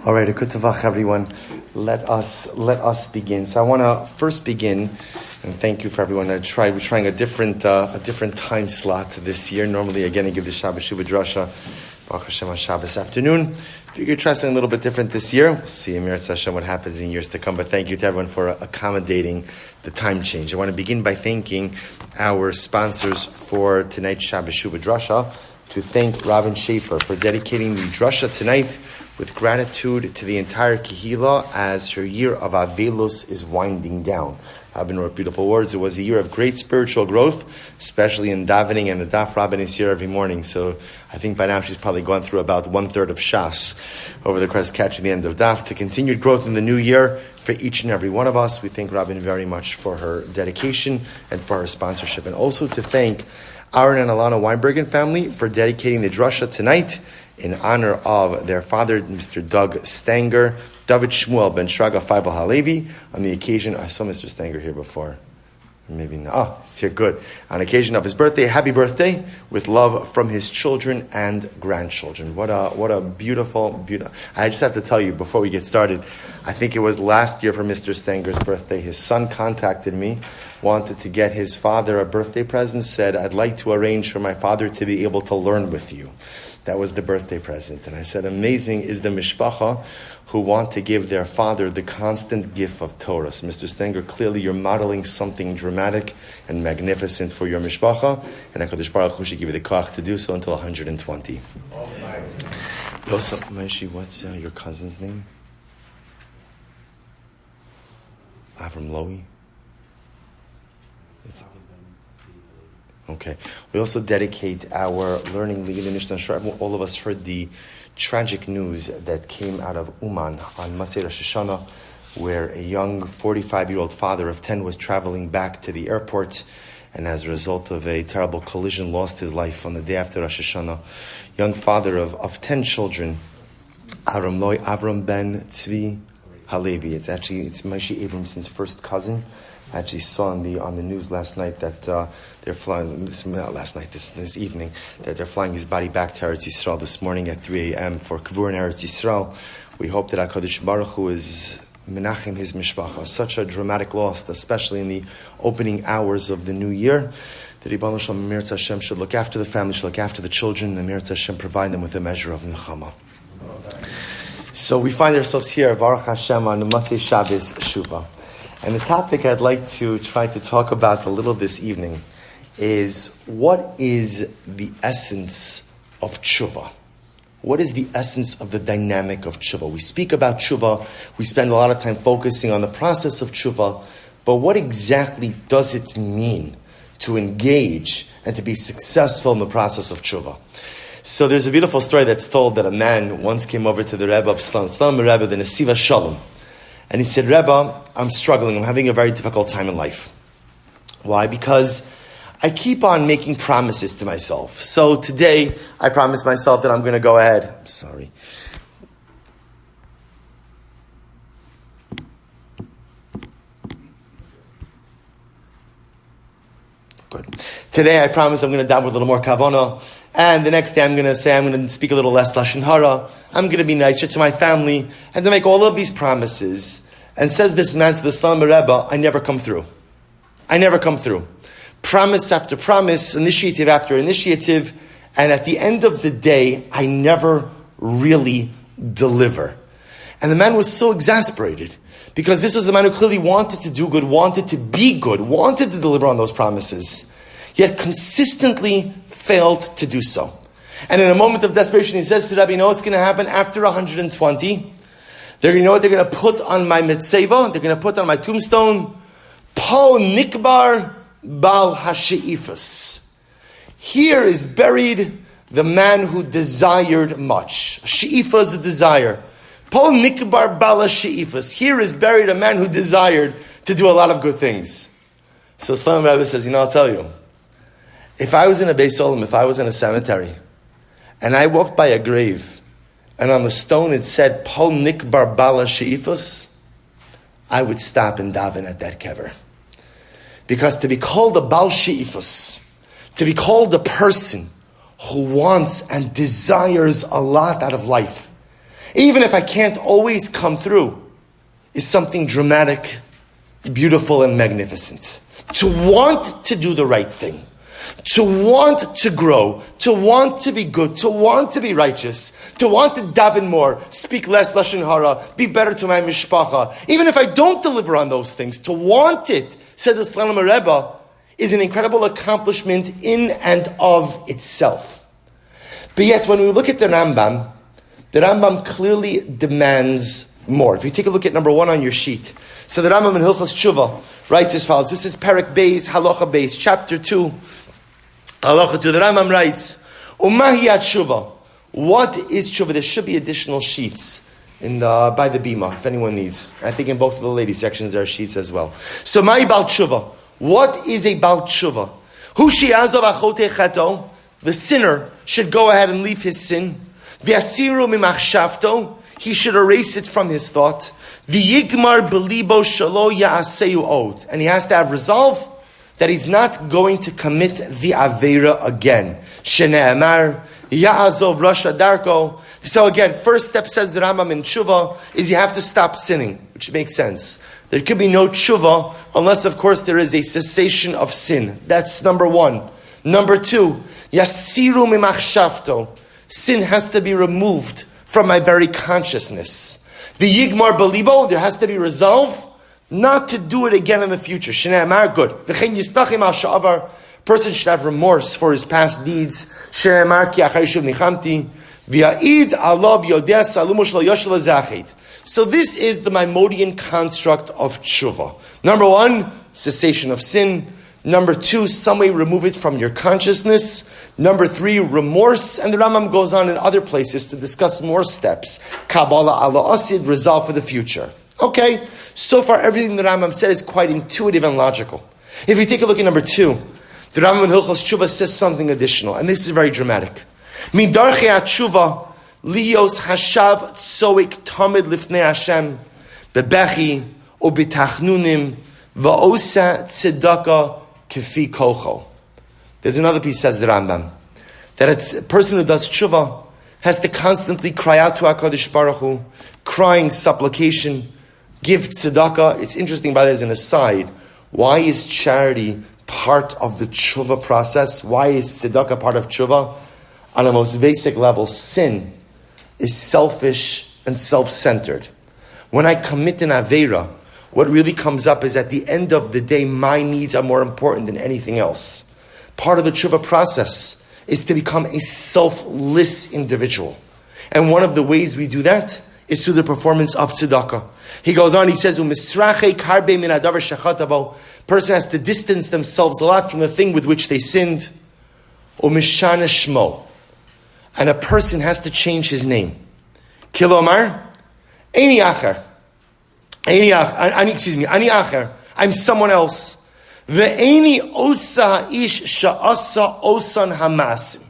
All right, a good tavach, everyone. Let us begin. So I want to first begin, and thank you for everyone. We're trying a different time slot this year. Normally, again, I give the Shabbos Shuva Drasha, Baruch Hashem on Shabbos afternoon. Figure try something a little bit different this year. We'll see Emirz Hashem what happens in years to come. But thank you to everyone for accommodating the time change. I want to begin by thanking our sponsors for tonight's Shabbos Shuva Drasha. To thank Robin Schaefer for dedicating the Drasha tonight with gratitude to the entire Kehila as her year of Avelus is winding down. Robin wrote beautiful words. It was a year of great spiritual growth, especially in davening, and the daf Robin is here every morning. So I think by now she's probably gone through about 1/3 of Shas over the crest catching the end of daf. To continued growth in the new year for each and every one of us, we thank Robin very much for her dedication and for her sponsorship. And also to thank Aaron and Alana Weinberg and family for dedicating the Drasha tonight in honor of their father, Mr. Doug Stanger, Dovid Shmuel ben Shraga Feivel Halvei. On the occasion, I saw Mr. Stanger here before. Maybe not. Oh, he's here, good. On occasion of his birthday, happy birthday, with love from his children and grandchildren. What a beautiful. I just have to tell you, before we get started, I think it was last year for Mr. Stanger's birthday, his son contacted me, wanted to get his father a birthday present, said, I'd like to arrange for my father to be able to learn with you. That was the birthday present. And I said, amazing is the mishpacha who want to give their father the constant gift of Torah. So Mr. Stanger, clearly you're modeling something dramatic and magnificent for your mishpacha, and HaKadosh Baruch Hu should give you the koach to do so until 120. Also, Maishi, what's your cousin's name? Avram Lowy? Okay. We also dedicate our learning league in the Mishnah. I'm sure all of us heard the tragic news that came out of Uman on Matzei Rosh Hashanah, where a young 45-year-old father of 10 was traveling back to the airport, and as a result of a terrible collision, lost his life on the day after Rosh Hashanah. Young father of 10 children, Avram ben Tzvi Halevi. It's Moshe Abramson's first cousin. I actually saw on the news last night that they're flying, this evening, that they're flying his body back to Eretz Yisrael this morning at 3 a.m. for Kavur in Eretz Yisrael. We hope that HaKadosh Baruch Hu is menachem his mishpacha. Such a dramatic loss, especially in the opening hours of the new year. The Ribbon Shalom Emirz Hashem should look after the family, should look after the children, and Emirz Hashem provide them with a measure of nechama. So we find ourselves here, Baruch Hashem, on the Matzei Shabbos Shuva. And the topic I'd like to try to talk about a little this evening is, what is the essence of tshuva? What is the essence of the dynamic of tshuva? We speak about tshuva, we spend a lot of time focusing on the process of tshuva, but what exactly does it mean to engage and to be successful in the process of tshuva? So there's a beautiful story that's told that a man once came over to the Rebbe of Shlom Rebbe, the Nesiva Shalom. And he said, Rebbe, I'm struggling. I'm having a very difficult time in life. Why? Because I keep on making promises to myself. So today, I promised myself that I'm going to go ahead. I'm sorry. Good. Today, I promise I'm going to daven with a little more kavanah. And the next day I'm going to say I'm going to speak a little less Lashon Hara. I'm going to be nicer to my family. And to make all of these promises. And says this man to the Shlom Rebbe, I never come through. I never come through. Promise after promise, initiative after initiative. And at the end of the day, I never really deliver. And the man was so exasperated. Because this was a man who clearly wanted to do good, wanted to be good, wanted to deliver on those promises. Yet consistently failed to do so. And in a moment of desperation, he says to Rabbi, you know what's going to happen after 120? You know what they're going to put on my mitzvah? They're going to put on my tombstone? Po nikbar bal hasheifas. Here is buried the man who desired much. Sheifa is a desire. Po nikbar bal hasheifas. Here is buried a man who desired to do a lot of good things. So Shlom Rebbe says, I'll tell you. If I was in a Beis Olam, if I was in a cemetery, and I walked by a grave, and on the stone it said, Pol Nikbar Bala Sheifos, I would stop and daven at that kever. Because to be called a Bal Sheifos, to be called a person who wants and desires a lot out of life, even if I can't always come through, is something dramatic, beautiful, and magnificent. To want to do the right thing, to want to grow, to want to be good, to want to be righteous, to want to daven more, speak less lashon hara, be better to my mishpacha, even if I don't deliver on those things, to want it, said the Slalom Rebbe, is an incredible accomplishment in and of itself. But yet, when we look at the Rambam clearly demands more. If you take a look at number 1 on your sheet, so the Rambam in Hilchos Shuva writes as follows. This is Perek Beis, Halacha Beis, chapter 2, Halacha 2. The Rambam writes, Umahiyat Shuva. What is Shuva? There should be additional sheets by the Bima, if anyone needs. I think in both of the ladies' sections there are sheets as well. So, Mahi Bal Shuva. What is a Bal Shuva? Hu shi'azov achote chato. The sinner should go ahead and leave his sin. V'asiru mimachshavto. He should erase it from his thought. V'yigmar belibo shalo ya'aseu od. And he has to have resolve that he's not going to commit the Aveira again. Shene'emar ya'azov Rasha darko. So again, first step, says the Rambam in Shuva, is you have to stop sinning, which makes sense. There could be no tshuva unless, of course, there is a cessation of sin. That's number 1. Number 2, yasiru mimachshavto. Sin has to be removed from my very consciousness. The yigmar belibo, there has to be resolve not to do it again in the future. Shnei amar, good. V'chein yistachim al sha'avar. Person should have remorse for his past deeds. Shnei amar ki achar shuv nichamti. V'ya'id alav yodea salumo shlo yoshel azachid. So this is the Maimonidean construct of tshuva. Number 1, cessation of sin. Number 2, some way remove it from your consciousness. Number 3, remorse. And the Rambam goes on in other places to discuss more steps. Kabbalah ala asid, resolve for the future. Okay, so far everything the Rambam said is quite intuitive and logical. If you take a look at number 2, the Rambam in Hilchos Shuva says something additional, and this is very dramatic. Midarchei tshuva lios hashav tzoik tamid lifnei Hashem bebechi o betachnunim va'osa tzedakah kefi kocho. There's another piece, says the Rambam, that a person who does tshuva has to constantly cry out to HaKadosh Baruch Hu, crying, supplication, give tzedakah. It's interesting, by the way, as an aside, why is charity part of the tshuva process? Why is tzedakah part of tshuva? On a most basic level, sin is selfish and self-centered. When I commit an Aveira, what really comes up is at the end of the day, my needs are more important than anything else. Part of the tshuva process is to become a selfless individual. And one of the ways we do that is through the performance of tzedakah. He goes on, he says, person has to distance themselves a lot from the thing with which they sinned. And a person has to change his name. Kilomar, Ani Acher. Ani Acher. I'm someone else. Ve'eni osa ish sha'asa osan hamasim.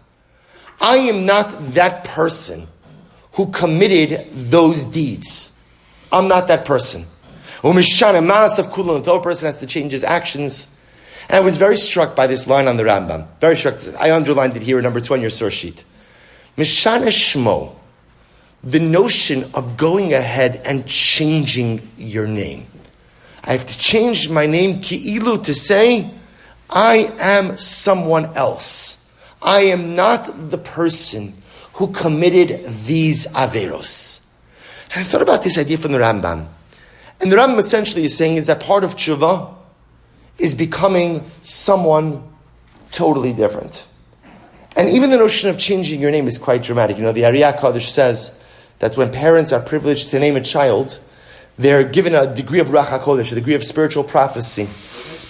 I am not that person who committed those deeds. I'm not that person. Umishana ma'asav kulan. The person has to change his actions. And I was very struck by this line on the Rambam. Very struck. I underlined it here, number 2 on your source sheet. Mishana Shmo, the notion of going ahead and changing your name. I have to change my name, ki'ilu, to say, I am someone else. I am not the person who committed these averos. And I thought about this idea from the Rambam. And the Rambam essentially is saying is that part of tshuva is becoming someone totally different. And even the notion of changing your name is quite dramatic. You know, the Ariyah Kaddish says that when parents are privileged to name a child, they're given a degree of Ruach HaKodesh, a degree of spiritual prophecy,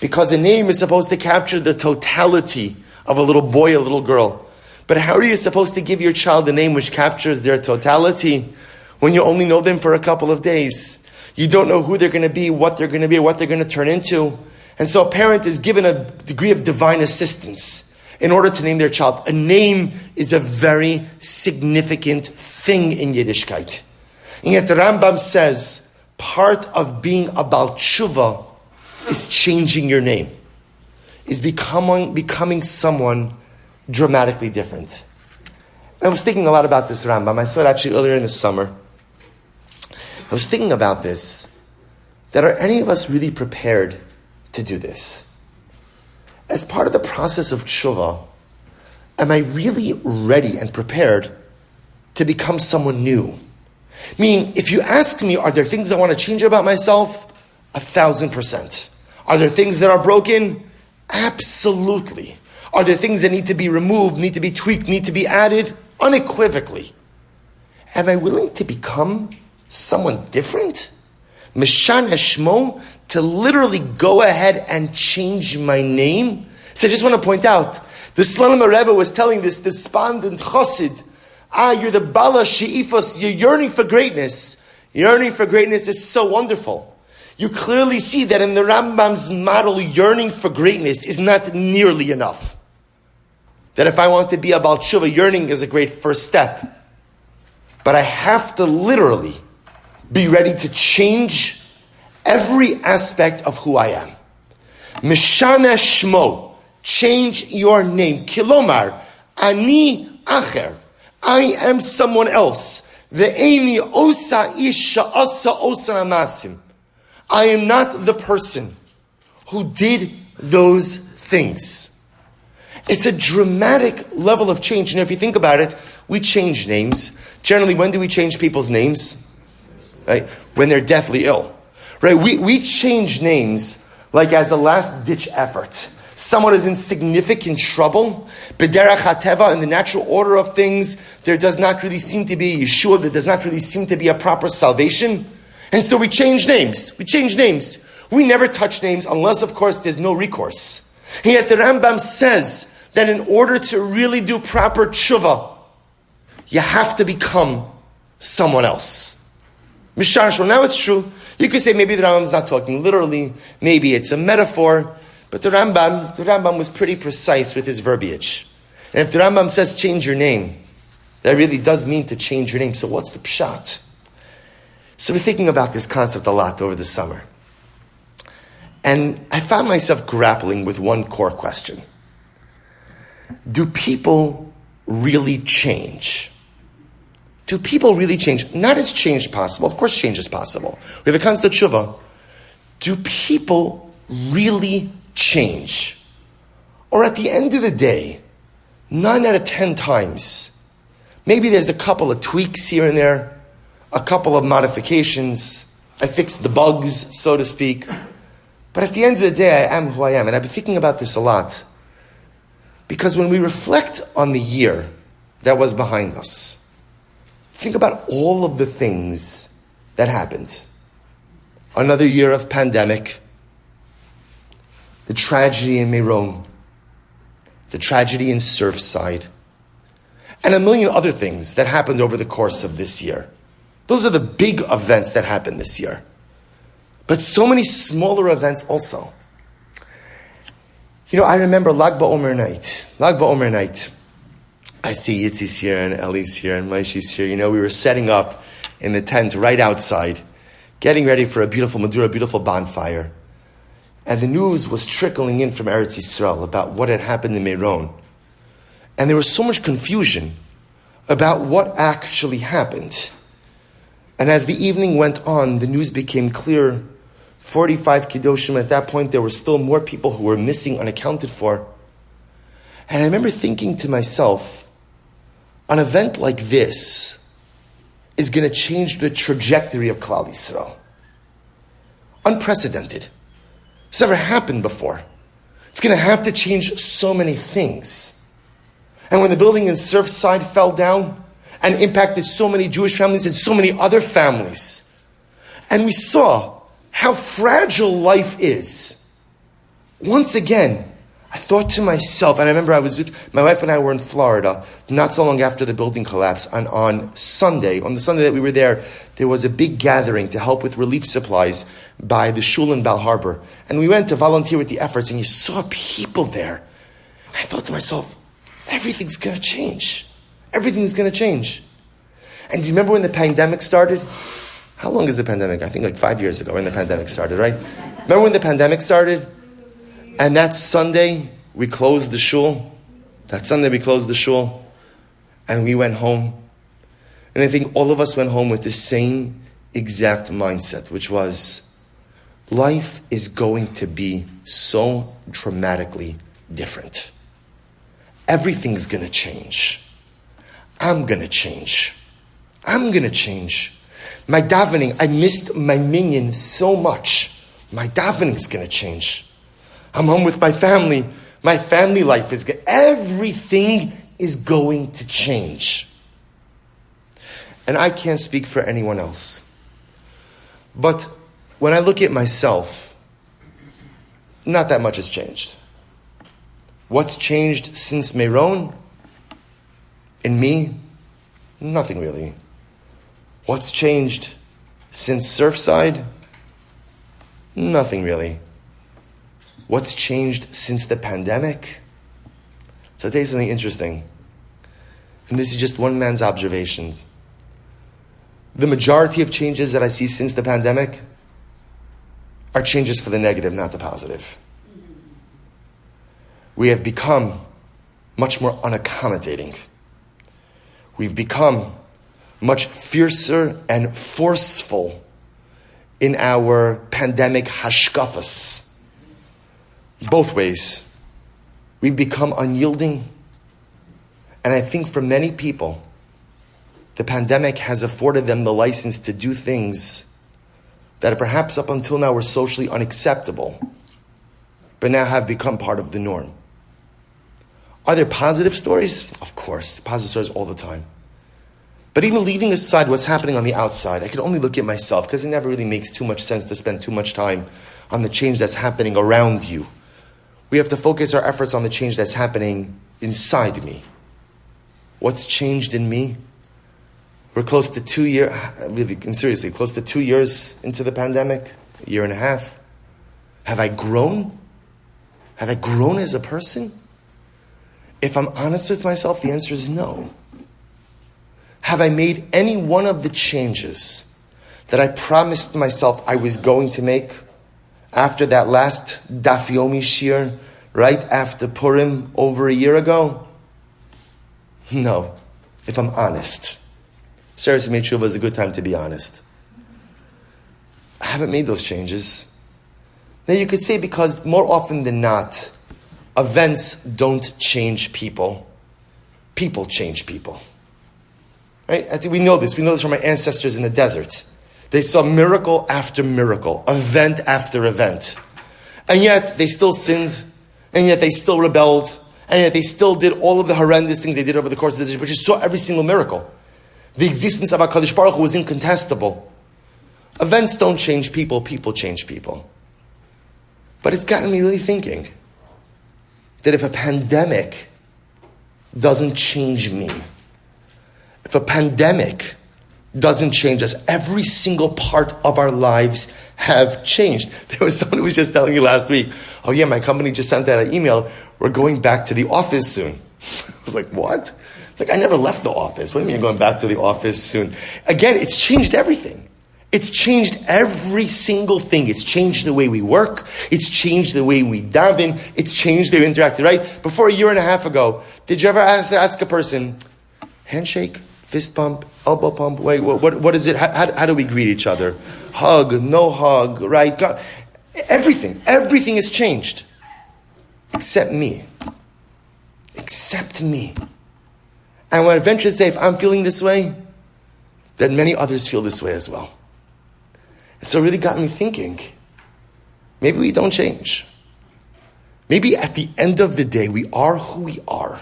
because the name is supposed to capture the totality of a little boy, a little girl. But how are you supposed to give your child a name which captures their totality when you only know them for a couple of days? You don't know who they're going to be, what they're going to be, or what they're going to turn into. And so a parent is given a degree of divine assistance in order to name their child. A name is a very significant thing in Yiddishkeit. And yet the Rambam says, part of being a Baal Tshuva is changing your name, is becoming someone dramatically different. I was thinking a lot about this Rambam. I saw it actually earlier in the summer. I was thinking about this, that are any of us really prepared to do this? As part of the process of Shuva, am I really ready and prepared to become someone new? Meaning, if you ask me, are there things I want to change about myself? 1,000%. Are there things that are broken? Absolutely. Are there things that need to be removed, need to be tweaked, need to be added? Unequivocally. Am I willing to become someone different? Mishan Hashmo, to literally go ahead and change my name? So I just want to point out, the Slonimer Rebbe was telling this despondent chassid, you're the Bala She'ifos, you're yearning for greatness. Yearning for greatness is so wonderful. You clearly see that in the Rambam's model, yearning for greatness is not nearly enough. That if I want to be a Baal Tshuva, yearning is a great first step. But I have to literally be ready to change every aspect of who I am. Mishana Shmo, change your name. Kilomar, Ani Acher, I am someone else. Ve'eni osa isha asa osa amasim. I am not the person who did those things. It's a dramatic level of change. And if you think about it, we change names. Generally, when do we change people's names? Right? When they're deathly ill. Right? We change names like as a last-ditch effort. Someone is in significant trouble. B'derech hateva, in the natural order of things, there does not really seem to be a Yeshua, there does not really seem to be a proper salvation. And so we change names. We change names. We never touch names unless, of course, there's no recourse. And yet the Rambam says that in order to really do proper tshuva, you have to become someone else. Misharshal. Now it's true. You could say maybe the Rambam's not talking literally. Maybe it's a metaphor. But the Rambam was pretty precise with his verbiage. And if the Rambam says change your name, that really does mean to change your name. So what's the pshat? So we're thinking about this concept a lot over the summer. And I found myself grappling with one core question. Do people really change? Do people really change? Not is change possible. Of course change is possible. If it comes to tshuva, do people really change? Or at the end of the day, 9 out of 10 times, maybe there's a couple of tweaks here and there, a couple of modifications, I fixed the bugs, so to speak. But at the end of the day, I am who I am. And I've been thinking about this a lot. Because when we reflect on the year that was behind us, think about all of the things that happened. Another year of pandemic, the tragedy in Meron, the tragedy in Surfside, and a million other things that happened over the course of this year. Those are the big events that happened this year. But so many smaller events also. You know, I remember Lag BaOmer night. Lag BaOmer night. I see Yitzi's here and Ellie's here and Maishi's here. You know, we were setting up in the tent right outside, getting ready for a beautiful Madura, beautiful bonfire. And the news was trickling in from Eretz Yisrael about what had happened in Meron. And there was so much confusion about what actually happened. And as the evening went on, the news became clear. 45 Kiddushim, at that point there were still more people who were missing, unaccounted for. And I remember thinking to myself, an event like this is going to change the trajectory of Klal Yisrael. Unprecedented. It's never happened before. It's going to have to change so many things. And when the building in Surfside fell down and impacted so many Jewish families and so many other families, and we saw how fragile life is, once again, I thought to myself, and I remember my wife and I were in Florida not so long after the building collapse, and on the Sunday that we were there was a big gathering to help with relief supplies by the shul in Bal Harbor. And we went to volunteer with the efforts, and you saw people there. I thought to myself, everything's going to change. Everything's going to change. And do you remember when the pandemic started? How long is the pandemic? I think like 5 years ago when the pandemic started, right? Remember when the pandemic started? And that Sunday, we closed the shul. And we went home. And I think all of us went home with the same exact mindset, which was, life is going to be so dramatically different. Everything's going to change. I'm going to change. I'm going to change. My davening, I missed my minyan so much. My davening's going to change. I'm home with my family. My family life is good. Everything is going to change. And I can't speak for anyone else. But when I look at myself, not that much has changed. What's changed since Meron? In me? Nothing really. What's changed since Surfside? Nothing really. What's changed since the pandemic? So I'll tell you something interesting. And this is just one man's observations. The majority of changes that I see since the pandemic are changes for the negative, not the positive. We have become much more unaccommodating. We've become much fiercer and forceful in our pandemic hashkafas. Both ways. We've become unyielding. And I think for many people, the pandemic has afforded them the license to do things that perhaps up until now were socially unacceptable, but now have become part of the norm. Are there positive stories? Of course, positive stories all the time. But even leaving aside what's happening on the outside, I can only look at myself, because it never really makes too much sense to spend too much time on the change that's happening around you. We have to focus our efforts on the change that's happening inside me. What's changed in me? We're close to 2 years, really, and seriously, close to 2 years into the pandemic, a year and a half. Have I grown? Have I grown as a person? If I'm honest with myself, the answer is no. Have I made any one of the changes that I promised myself I was going to make after that last Daf Yomi Shir, right after Purim over a year ago? No, if I'm honest. Sarah's made Shuva is a good time to be honest. I haven't made those changes. Now you could say because more often than not, events don't change people. People change people. Right? I think we know this. We know this from our ancestors in the desert. They saw miracle after miracle, event after event. And yet they still sinned, and yet they still rebelled, and yet they still did all of the horrendous things they did over the course of the desert, but you saw every single miracle. The existence of HaKadosh Baruch Hu was incontestable. Events don't change people, people change people. But it's gotten me really thinking that if a pandemic doesn't change me, if a pandemic doesn't change us, every single part of our lives have changed. There was someone who was just telling me last week, oh yeah, my company just sent out an email, we're going back to the office soon. I was like, what? It's like, I never left the office. What do you mean going back to the office soon? Again, it's changed everything. It's changed every single thing. It's changed the way we work. It's changed the way we daven. It's changed the way we interact, right? Before a year and a half ago, did you ever ask a person, handshake, fist pump, elbow pump, wait, what is it? How do we greet each other? Hug, no hug, right? God, everything has changed. Except me. Except me. And when I venture to say, if I'm feeling this way, then many others feel this way as well. So it really got me thinking, maybe we don't change. Maybe at the end of the day, we are who we are.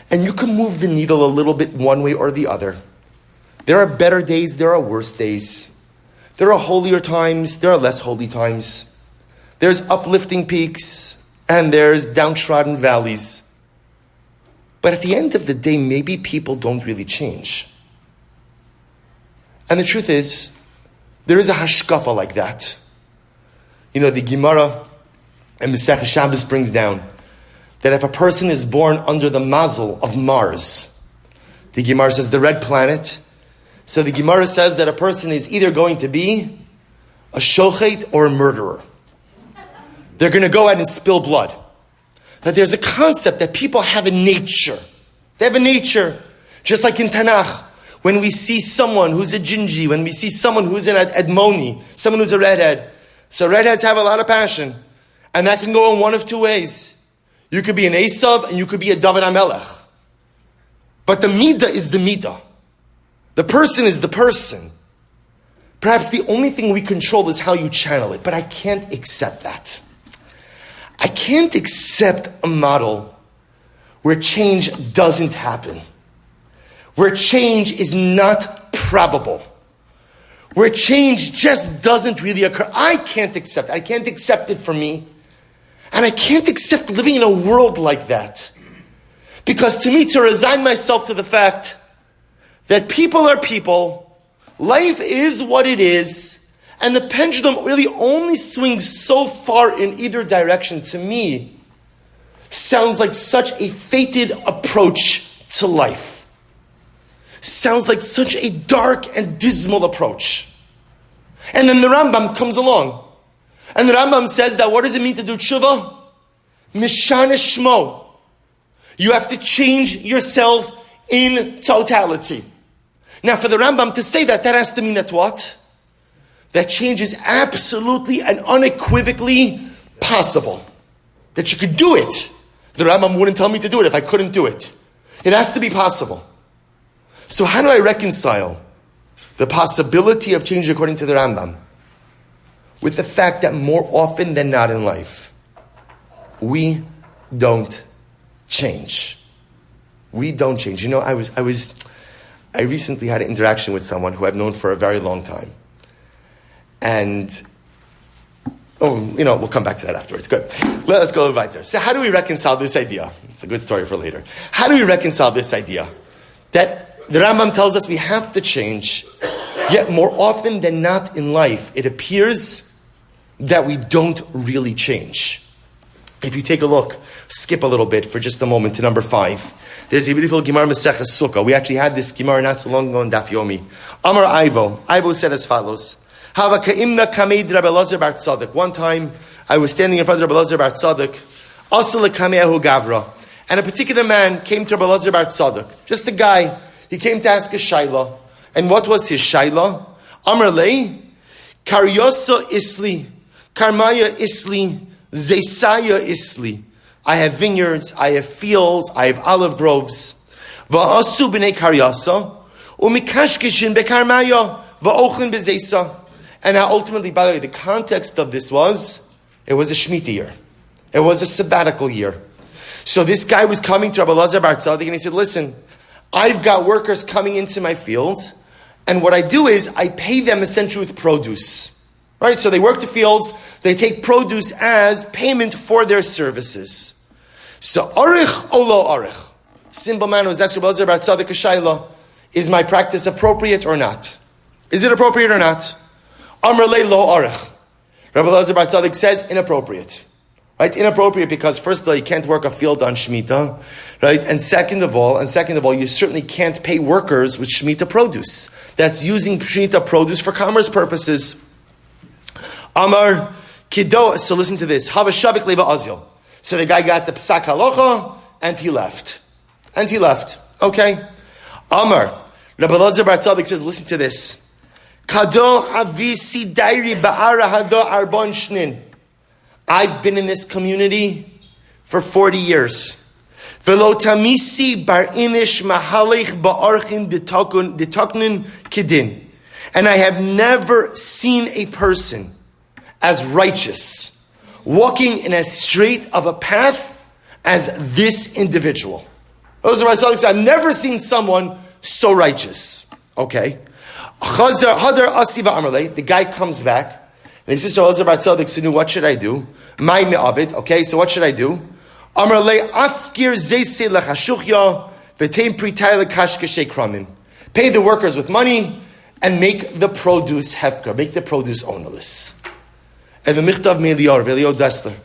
And you can move the needle a little bit one way or the other. There are better days, there are worse days. There are holier times, there are less holy times. There's uplifting peaks, and there's downtrodden valleys. But at the end of the day, maybe people don't really change. And the truth is, there is a hashkafa like that. You know, the Gemara and Masechah Shabbos brings down that if a person is born under the mazel of Mars, the Gemara says the red planet, so the Gemara says that a person is either going to be a shochet or a murderer. They're going to go out and spill blood. That there's a concept that people have a nature. They have a nature. Just like in Tanakh, when we see someone who's a gingy, when we see someone who's an Edmoni, someone who's a redhead. So redheads have a lot of passion. And that can go in one of two ways. You could be an Esav and you could be a Dovid HaMelech. But the midah is the midah. The person is the person. Perhaps the only thing we control is how you channel it. But I can't accept that. I can't accept a model where change doesn't happen. Where change is not probable. Where change just doesn't really occur. I can't accept it. I can't accept it for me. And I can't accept living in a world like that. Because to me, to resign myself to the fact that people are people, life is what it is, and the pendulum really only swings so far in either direction, to me, sounds like such a fated approach to life. Sounds like such a dark and dismal approach. And then the Rambam comes along. And the Rambam says that what does it mean to do tshuva? Mishane shmo. You have to change yourself in totality. Now for the Rambam to say that has to mean that what? That change is absolutely and unequivocally possible. That you could do it. The Rambam wouldn't tell me to do it if I couldn't do it. It has to be possible. So how do I reconcile the possibility of change according to the Rambam with the fact that more often than not in life, we don't change. We don't change. You know, I recently had an interaction with someone who I've known for a very long time. And, we'll come back to that afterwards. Good. Let's go weiter. So how do we reconcile this idea? It's a good story for later. How do we reconcile this idea that the Rambam tells us we have to change, yet more often than not in life, it appears that we don't really change? If you take a look, skip a little bit for just a moment to number 5. There's a beautiful Gemara Maseches Sukkah. We actually had this Gemara not so long ago in Daf Yomi. Amar Ivo said as follows. Hava ka'imna kameid Rabbi Elazar bar Tzadok. One time, I was standing in front of Rabbi Elazar bar Tzadok. Asal kameahu gavra. And a particular man came to Rabbi Elazar bar Tzadok. Just a guy. He came to ask a shayla. And what was his shayla? Amar lei, karyosa isli, karmaya isli, zeisaya isli. I have vineyards, I have fields, I have olive groves. Va'asu b'nei karyasa, umikashkishin bekarmaya, va'ochlin bezeisa. And now ultimately, by the way, the context of this was, it was a Shemitah year. It was a sabbatical year. So this guy was coming to Rabbi Elazar bar Tzadok and he said, listen, I've got workers coming into my field, and what I do is I pay them essentially with produce. Right? So they work the fields, they take produce as payment for their services. So arich o lo arich. Simple man was asking Rabbi Elazar bar Tzadok a shayla, is my practice appropriate or not? Is it appropriate or not? Amar le lo arich. Rabbi Elazar bar Tzadok says inappropriate. Right? Inappropriate because first of all, you can't work a field on Shemitah, right? And second of all, you certainly can't pay workers with Shemitah produce. That's using Shemitah produce for commerce purposes. Amar Kido, so listen to this. Havashavik leva azil. So the guy got the psak halacha and he left. Okay? Amar, Rabbi Elazar bar Tzadok says, listen to this. Kado avisi dairi ba'ara hado arbon shnin. I've been in this community for 40 years. Velo tamisi bar inish mahalech ba'archin detaknin kidin. And I have never seen a person as righteous, walking in as straight of a path as this individual. Those are my I've never seen someone so righteous. Okay. The guy comes back and he says to Elazar bar Tzadok, Sinu, what should I do? My me'avid. Okay, so what should I do? Pay the workers with money and make the produce hefker, make the produce ownerless. And the Michtav Me'elior, Velio Dessler,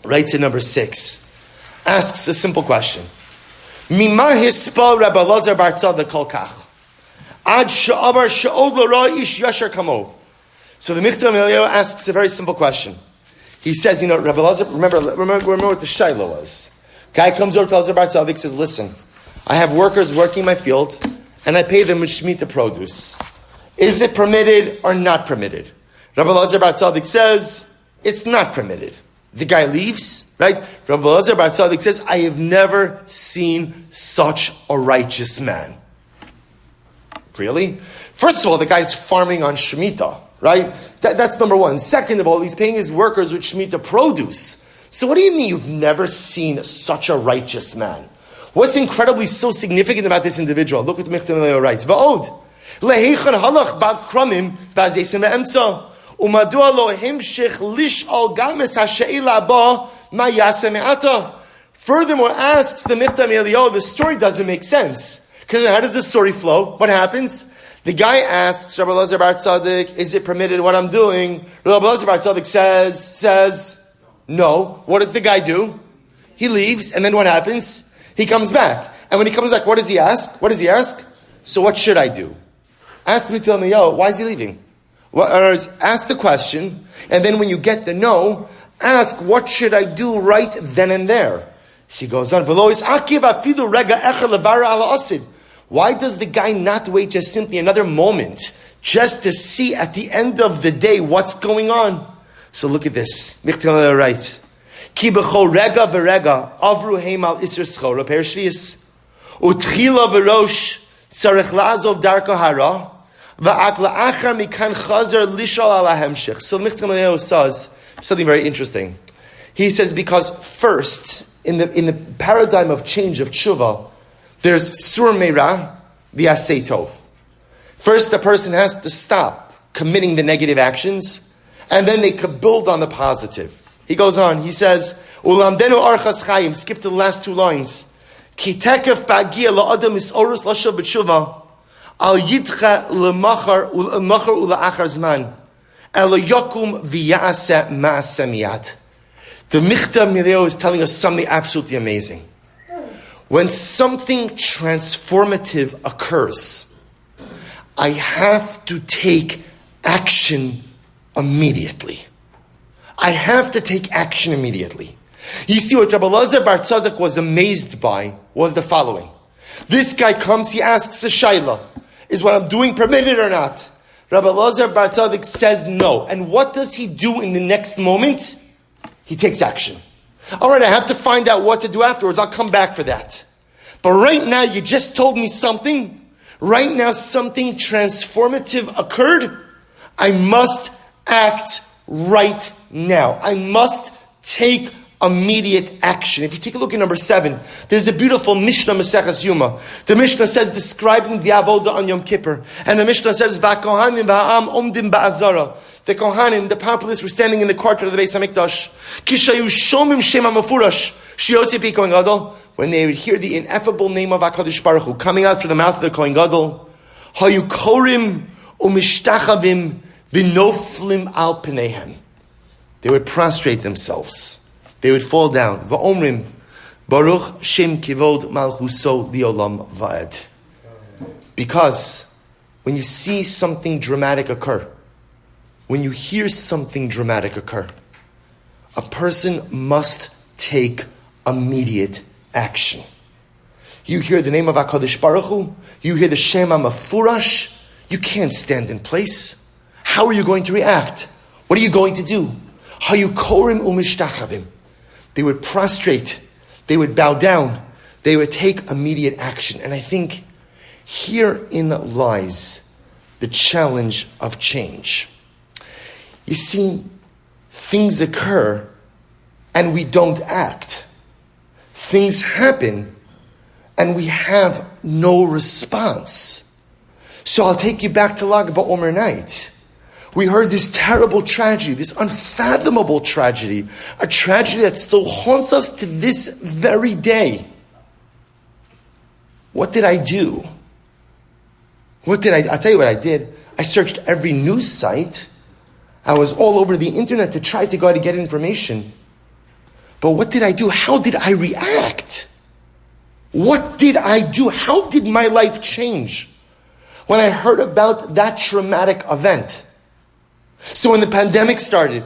writes in number 6, asks a simple question. Mima hispa Rabbi Elazar bar Tzadok kol kach. Ad sha'abar sha'od l'ra ish yashar kamo. So the Michtav Me'elior asks a very simple question. He says, Rabbi Elazar, remember what the shayla was. Guy comes over to Elazar bar Tzadok, says, listen, I have workers working my field, and I pay them with Shemitah produce. Is it permitted or not permitted? Rabbi Elazar Bar Tzadik says, it's not permitted. The guy leaves, right? Rabbi Elazar Bar Tzadik says, I have never seen such a righteous man. Really? First of all, the guy's farming on Shemitah, right? That's number one. Second of all, he's paying his workers with Shemitah produce. So what do you mean you've never seen such a righteous man? What's incredibly so significant about this individual? Look what the Michtav Elio writes. Va'od, leheichan halach ba'al kramim ba'zesim ve'emtza. Umadua lo himshich lish'al games ha'she'ila ba ma yaseh me'ata. Furthermore, asks the Michtav Elio, the story doesn't make sense. Because how does the story flow? What happens? The guy asks Rabbi Elazar Bar Tzadik, is it permitted what I'm doing? Rabbi Elazar Bar Tzadik says, no. What does the guy do? He leaves, and then what happens? He comes back. And when he comes back, what does he ask? So what should I do? Ask me, tell me, why is he leaving? Ask the question, and then when you get the no, ask, what should I do right then and there? So he goes on, why does the guy not wait just simply another moment, just to see at the end of the day what's going on? So look at this. Michtav writes, Ki b'chol rega v'rega avru heim al isur schora per shvius utchila v'rosh tzarech la'azov darko hara v'ak la'achar mikan chazer lishal ala hemshich. So Michtav says something very interesting. He says, because first, in the paradigm of change of tshuva, there's sur meira v'asei tov. First, the person has to stop committing the negative actions, and then they could build on the positive. He goes on, he says, Ulamdenu archas chayim, skip to the last two lines. Ki tekef ba'gia la'adam is'orus l'shav b'tshuva, al yidcha l'machar ula'achar zman, el yokum v'ya'aseh ma'aseh miyad. The Michtav Elio is telling us something absolutely amazing. When something transformative occurs, I have to take action immediately. I have to take action immediately. You see, what Rabbi Elazar Bar Tzadik was amazed by was the following. This guy comes, he asks a shayla, is what I'm doing permitted or not? Rabbi Elazar Bar Tzadik says no. And what does he do in the next moment? He takes action. All right, I have to find out what to do afterwards. I'll come back for that. But right now, you just told me something. Right now, something transformative occurred. I must act right now. I must take immediate action. If you take a look at number 7, there's a beautiful Mishnah Maseches Yuma. The Mishnah says, describing the Avodah on Yom Kippur. And the Mishnah says, V'kohanim v'ha'am omdim ba'azara. The Kohanim, the power police, were standing in the courtyard of the Beis HaMikdash. Kishayu shomim shema mefurash. Shiyotzi pi Kohen Gadol. When they would hear the ineffable name of HaKadosh Baruch Hu coming out through the mouth of the Kohen Gadol, Hayu korim umishtachavim v'noflim al pneihem. They would prostrate themselves. They would fall down. Va'omrim Baruch Shem Kivod Malchuso Liolam Va'ed. Because when you see something dramatic occur, when you hear something dramatic occur, a person must take immediate action. You hear the name of HaKadosh Baruch Hu, you hear the Shema Mefurash, you can't stand in place. How are you going to react? What are you going to do? Hayu korim umishtachavim. They would prostrate, they would bow down, they would take immediate action. And I think herein lies the challenge of change. You see, things occur and we don't act. Things happen and we have no response. So I'll take you back to Lag BaOmer night. We heard this terrible tragedy, this unfathomable tragedy, a tragedy that still haunts us to this very day. What did I do? I'll tell you what I did. I searched every news site. I was all over the internet to try to go to get information. But what did I do? How did I react? What did I do? How did my life change when I heard about that traumatic event? So when the pandemic started,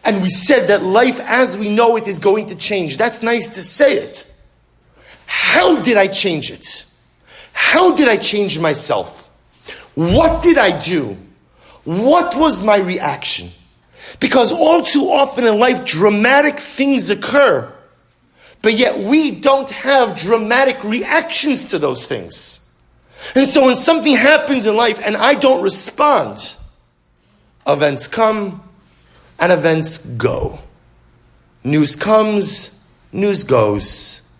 and we said that life as we know it is going to change, that's nice to say it. How did I change it? How did I change myself? What did I do? What was my reaction? Because all too often in life, dramatic things occur, but yet we don't have dramatic reactions to those things. And so when something happens in life and I don't respond, events come and events go. News comes, news goes,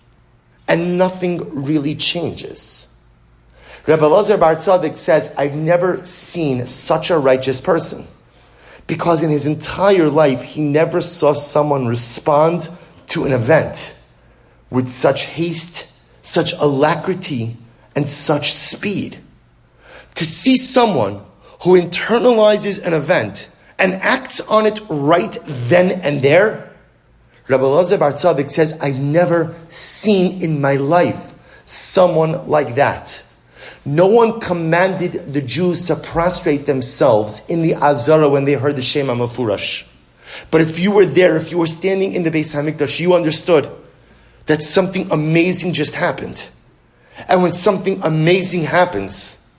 and nothing really changes. Rebbe Elazar Bar Tzaddik says, I've never seen such a righteous person, because in his entire life he never saw someone respond to an event with such haste, such alacrity, and such speed. To see someone who internalizes an event and acts on it right then and there, Rebbe Elazar Bar Tzaddik says, I've never seen in my life someone like that. No one commanded the Jews to prostrate themselves in the Azara when they heard the Shema Mefurash. But if you were there, if you were standing in the Beis HaMikdash, you understood that something amazing just happened. And when something amazing happens,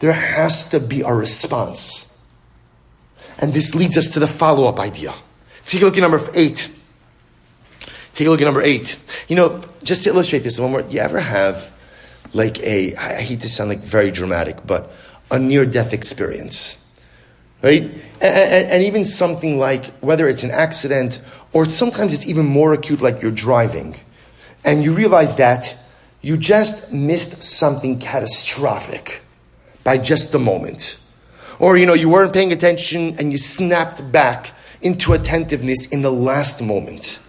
there has to be a response. And this leads us to the follow-up idea. Take a look at number 8. Take a look at number 8. Just to illustrate this one more, you ever have I hate to sound very dramatic, but a near-death experience, right? And even something like, whether it's an accident, or sometimes it's even more acute, like you're driving, and you realize that you just missed something catastrophic by just a moment. Or, you weren't paying attention and you snapped back into attentiveness in the last moment.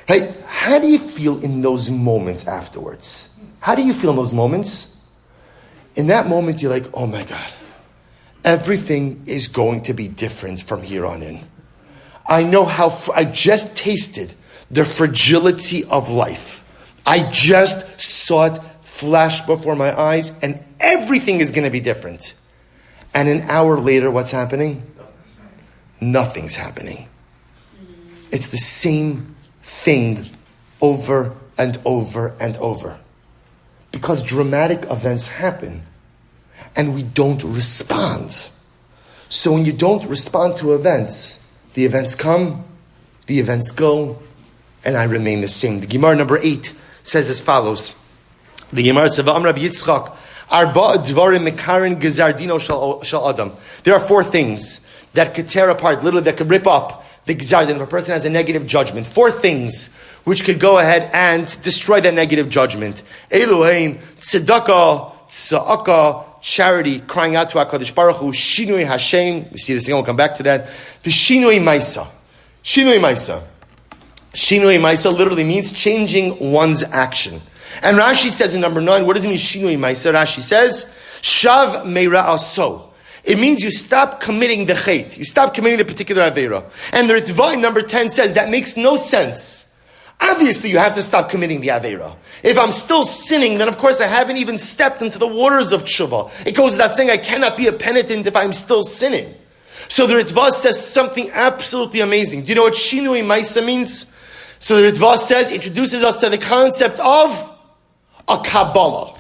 Right? How do you feel in those moments afterwards? How do you feel in those moments? In that moment, you're like, oh my God, everything is going to be different from here on in. I know I just tasted the fragility of life. I just saw it flash before my eyes, and everything is going to be different. And an hour later, what's happening? Nothing's happening. It's the same thing over and over and over. Because dramatic events happen, and we don't respond. So when you don't respond to events, the events come, the events go, and I remain the same. The Gemara number 8 says as follows. The Gemara says, Rabbi Yitzchak, Arba dvarim mekarin gezardino shal adam. There are 4 things that could tear apart, literally that could rip up the gezardin if a person has a negative judgment. 4 things which could go ahead and destroy that negative judgment. Elohein, tzedakah, tza'aka, charity, crying out to HaKadosh Baruch Hu, shinui Hashem. We see this again, we'll come back to that. The shinui maisa. Shinui maisa. Shinui maisa literally means changing one's action. And Rashi says in number 9, what does it mean, shinui maisa? Rashi says, shav meira'aso. It means you stop committing the chait. You stop committing the particular aveira. And the Ritva in number 10 says that makes no sense. Obviously, you have to stop committing the aveira. If I'm still sinning, then of course I haven't even stepped into the waters of Shuva. It goes without saying I cannot be a penitent if I'm still sinning. So the Ritva says something absolutely amazing. Do you know what Shinui Maisa means? So the Ritva says, introduces us to the concept of a Kabbalah.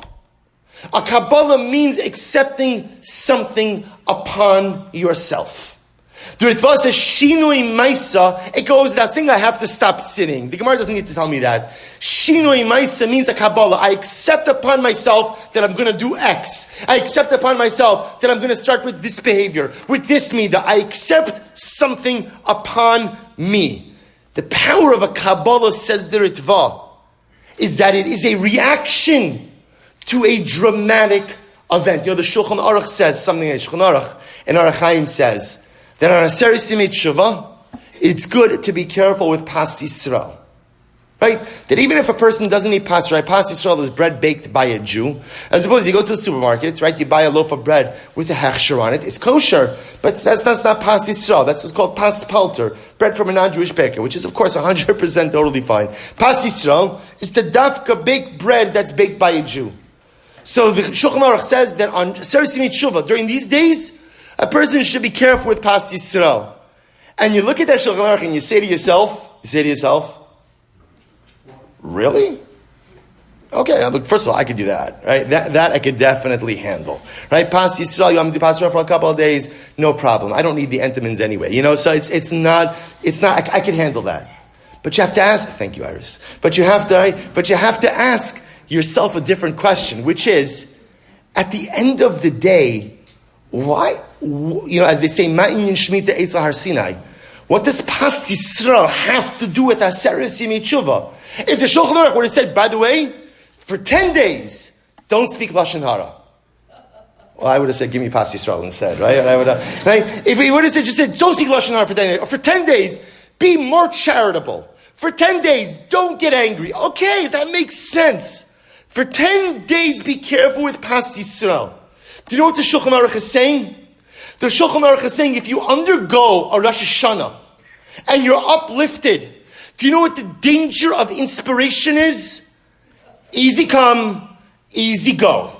A Kabbalah means accepting something upon yourself. The Ritva says, Shinui Maisa, it goes without saying I have to stop sinning. The Gemara doesn't need to tell me that. Shinui Maisa means a Kabbalah. I accept upon myself that I'm going to do X. I accept upon myself that I'm going to start with this behavior, with this midah. I accept something upon me. The power of a Kabbalah, says the Ritva, is that it is a reaction to a dramatic event. The Shulchan Aruch says something, Shulchan Aruch and Arach Chaim says, that on a Seres Yimei Shuva, it's good to be careful with Pas Yisrael. Right? That even if a person doesn't eat Pas Yisrael, Pas Yisrael is bread baked by a Jew. As suppose you go to the supermarket, right? You buy a loaf of bread with a hechsher on it. It's kosher, but that's not Pas Yisrael. That's what's called Pas Palter, bread from a non-Jewish baker, which is of course 100% totally fine. Pas Yisrael is the dafka baked bread that's baked by a Jew. So the Shulchan Aruch says that on Seres Yimei Shuva, during these days, a person should be careful with Pas Yisrael. And you look at that Shulchan Aruch and you say to yourself, really? Okay, look, first of all, I could do that, right? That I could definitely handle, right? Pas Yisrael, you want me to do Pas Yisrael for a couple of days? No problem. I don't need the entomins anyway, so it's not, I could handle that. But you have to ask, thank you, Iris. But you have to ask yourself a different question, which is, at the end of the day, why, as they say, Ma'inyin Shmita Eitz Har Sinai, what does Pas Yisrael have to do with Aseret Yimei Tshuva? If the Shulchan Aruch would have said, by the way, for 10 days, don't speak Lashon Hara. Well, I would have said, give me Pas Yisrael instead, right? And I would have, right? If he would have just said, don't speak Lashon Hara for 10 days. Or for 10 days, be more charitable. For 10 days, don't get angry. Okay, that makes sense. For 10 days, be careful with Pas Yisrael. Do you know what the Shulchan Aruch is saying? The Shulchan Aruch is saying, if you undergo a Rosh Hashanah, and you're uplifted, do you know what the danger of inspiration is? Easy come, easy go.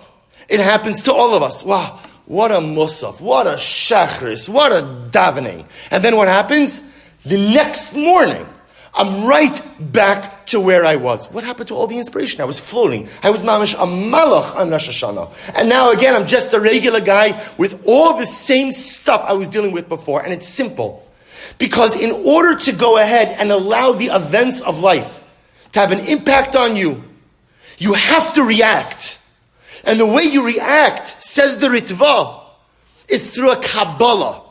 It happens to all of us. Wow, what a musaf, what a shachris, what a davening. And then what happens? The next morning, I'm right back to where I was. What happened to all the inspiration? I was floating. I was mamish a malach on Rosh Hashanah. And now again, I'm just a regular guy with all the same stuff I was dealing with before. And it's simple. Because in order to go ahead and allow the events of life to have an impact on you, you have to react. And the way you react, says the Ritva, is through a Kabbalah.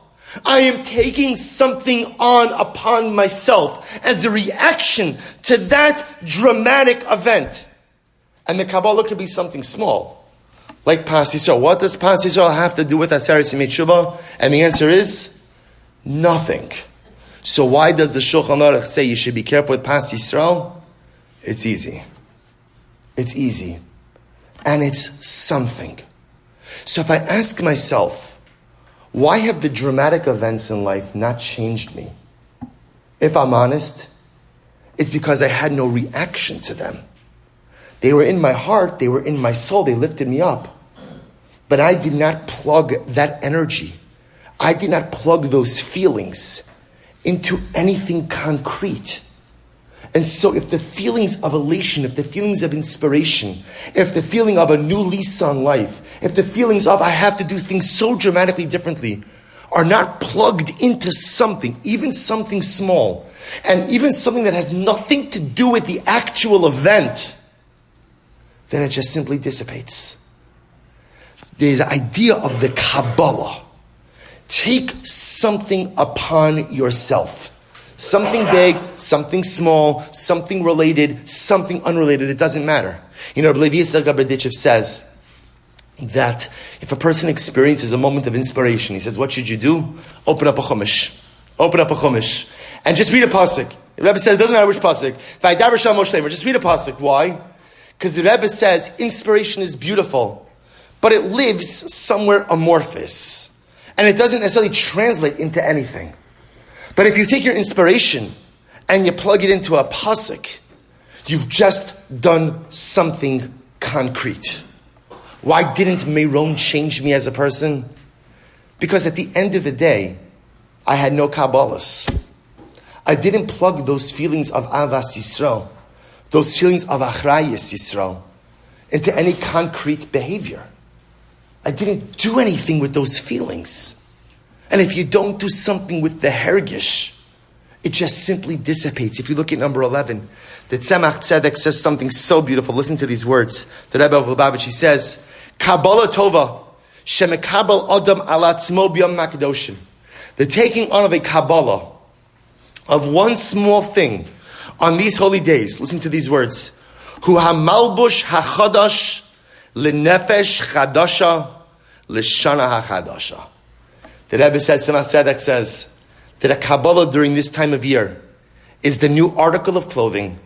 I am taking something on upon myself as a reaction to that dramatic event. And the Kabbalah could be something small, like Pas Yisrael. What does Pas Yisrael have to do with Aseret Yimei Tshuva? And the answer is nothing. So why does the Shulchan Aruch say you should be careful with Pas Yisrael? It's easy. It's easy. And it's something. So if I ask myself, why have the dramatic events in life not changed me? If I'm honest, it's because I had no reaction to them. They were in my heart, they were in my soul, they lifted me up. But I did not plug that energy. I did not plug those feelings into anything concrete. And so if the feelings of elation, if the feelings of inspiration, if the feeling of a new lease on life, if the feelings of I have to do things so dramatically differently are not plugged into something, even something small, and even something that has nothing to do with the actual event, then it just simply dissipates. There's the idea of the Kabbalah. Take something upon yourself. Something big, something small, something related, something unrelated, it doesn't matter. Rabbi Levi Yitzchak Berditchev says that if a person experiences a moment of inspiration, he says, what should you do? Open up a chumash. Open up a chumash. And just read a pasuk. The Rebbe says, it doesn't matter which pasuk. Just read a pasuk. Why? Because the Rebbe says, inspiration is beautiful, but it lives somewhere amorphous. And it doesn't necessarily translate into anything. But if you take your inspiration and you plug it into a pasuk, you've just done something concrete. Why didn't Meron change me as a person? Because at the end of the day, I had no Kabbalahs. I didn't plug those feelings of Avas Yisrael, those feelings of Achrayis Yisrael, into any concrete behavior. I didn't do anything with those feelings. And if you don't do something with the hergish, it just simply dissipates. If you look at number 11, the Tzemach Tzedek says something so beautiful. Listen to these words. The Rebbe of Lubavitch, he says, Kabbalah Tova, Shemekabel Adam Alatzmo B'yom Makdoshim. The taking on of a Kabbalah, of one small thing, on these holy days. Listen to these words. Hu hamalbush hachadash lenefesh chadasha l'shana hachadasha. The Rebbe says, Tzemach Tzedek says, that a Kabbalah during this time of year is the new article of clothing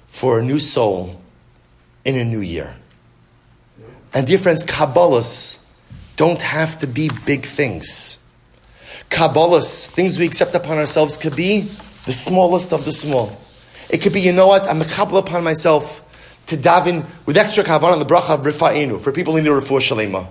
for a new soul in a new year. And dear friends, Kabbalahs don't have to be big things. Kabbalahs, things we accept upon ourselves, could be the smallest of the small. It could be, you know what, I'm a Kabbalah upon myself to daven with extra kavanah on the bracha of Rifa'enu, for people in the Refuah Shalema.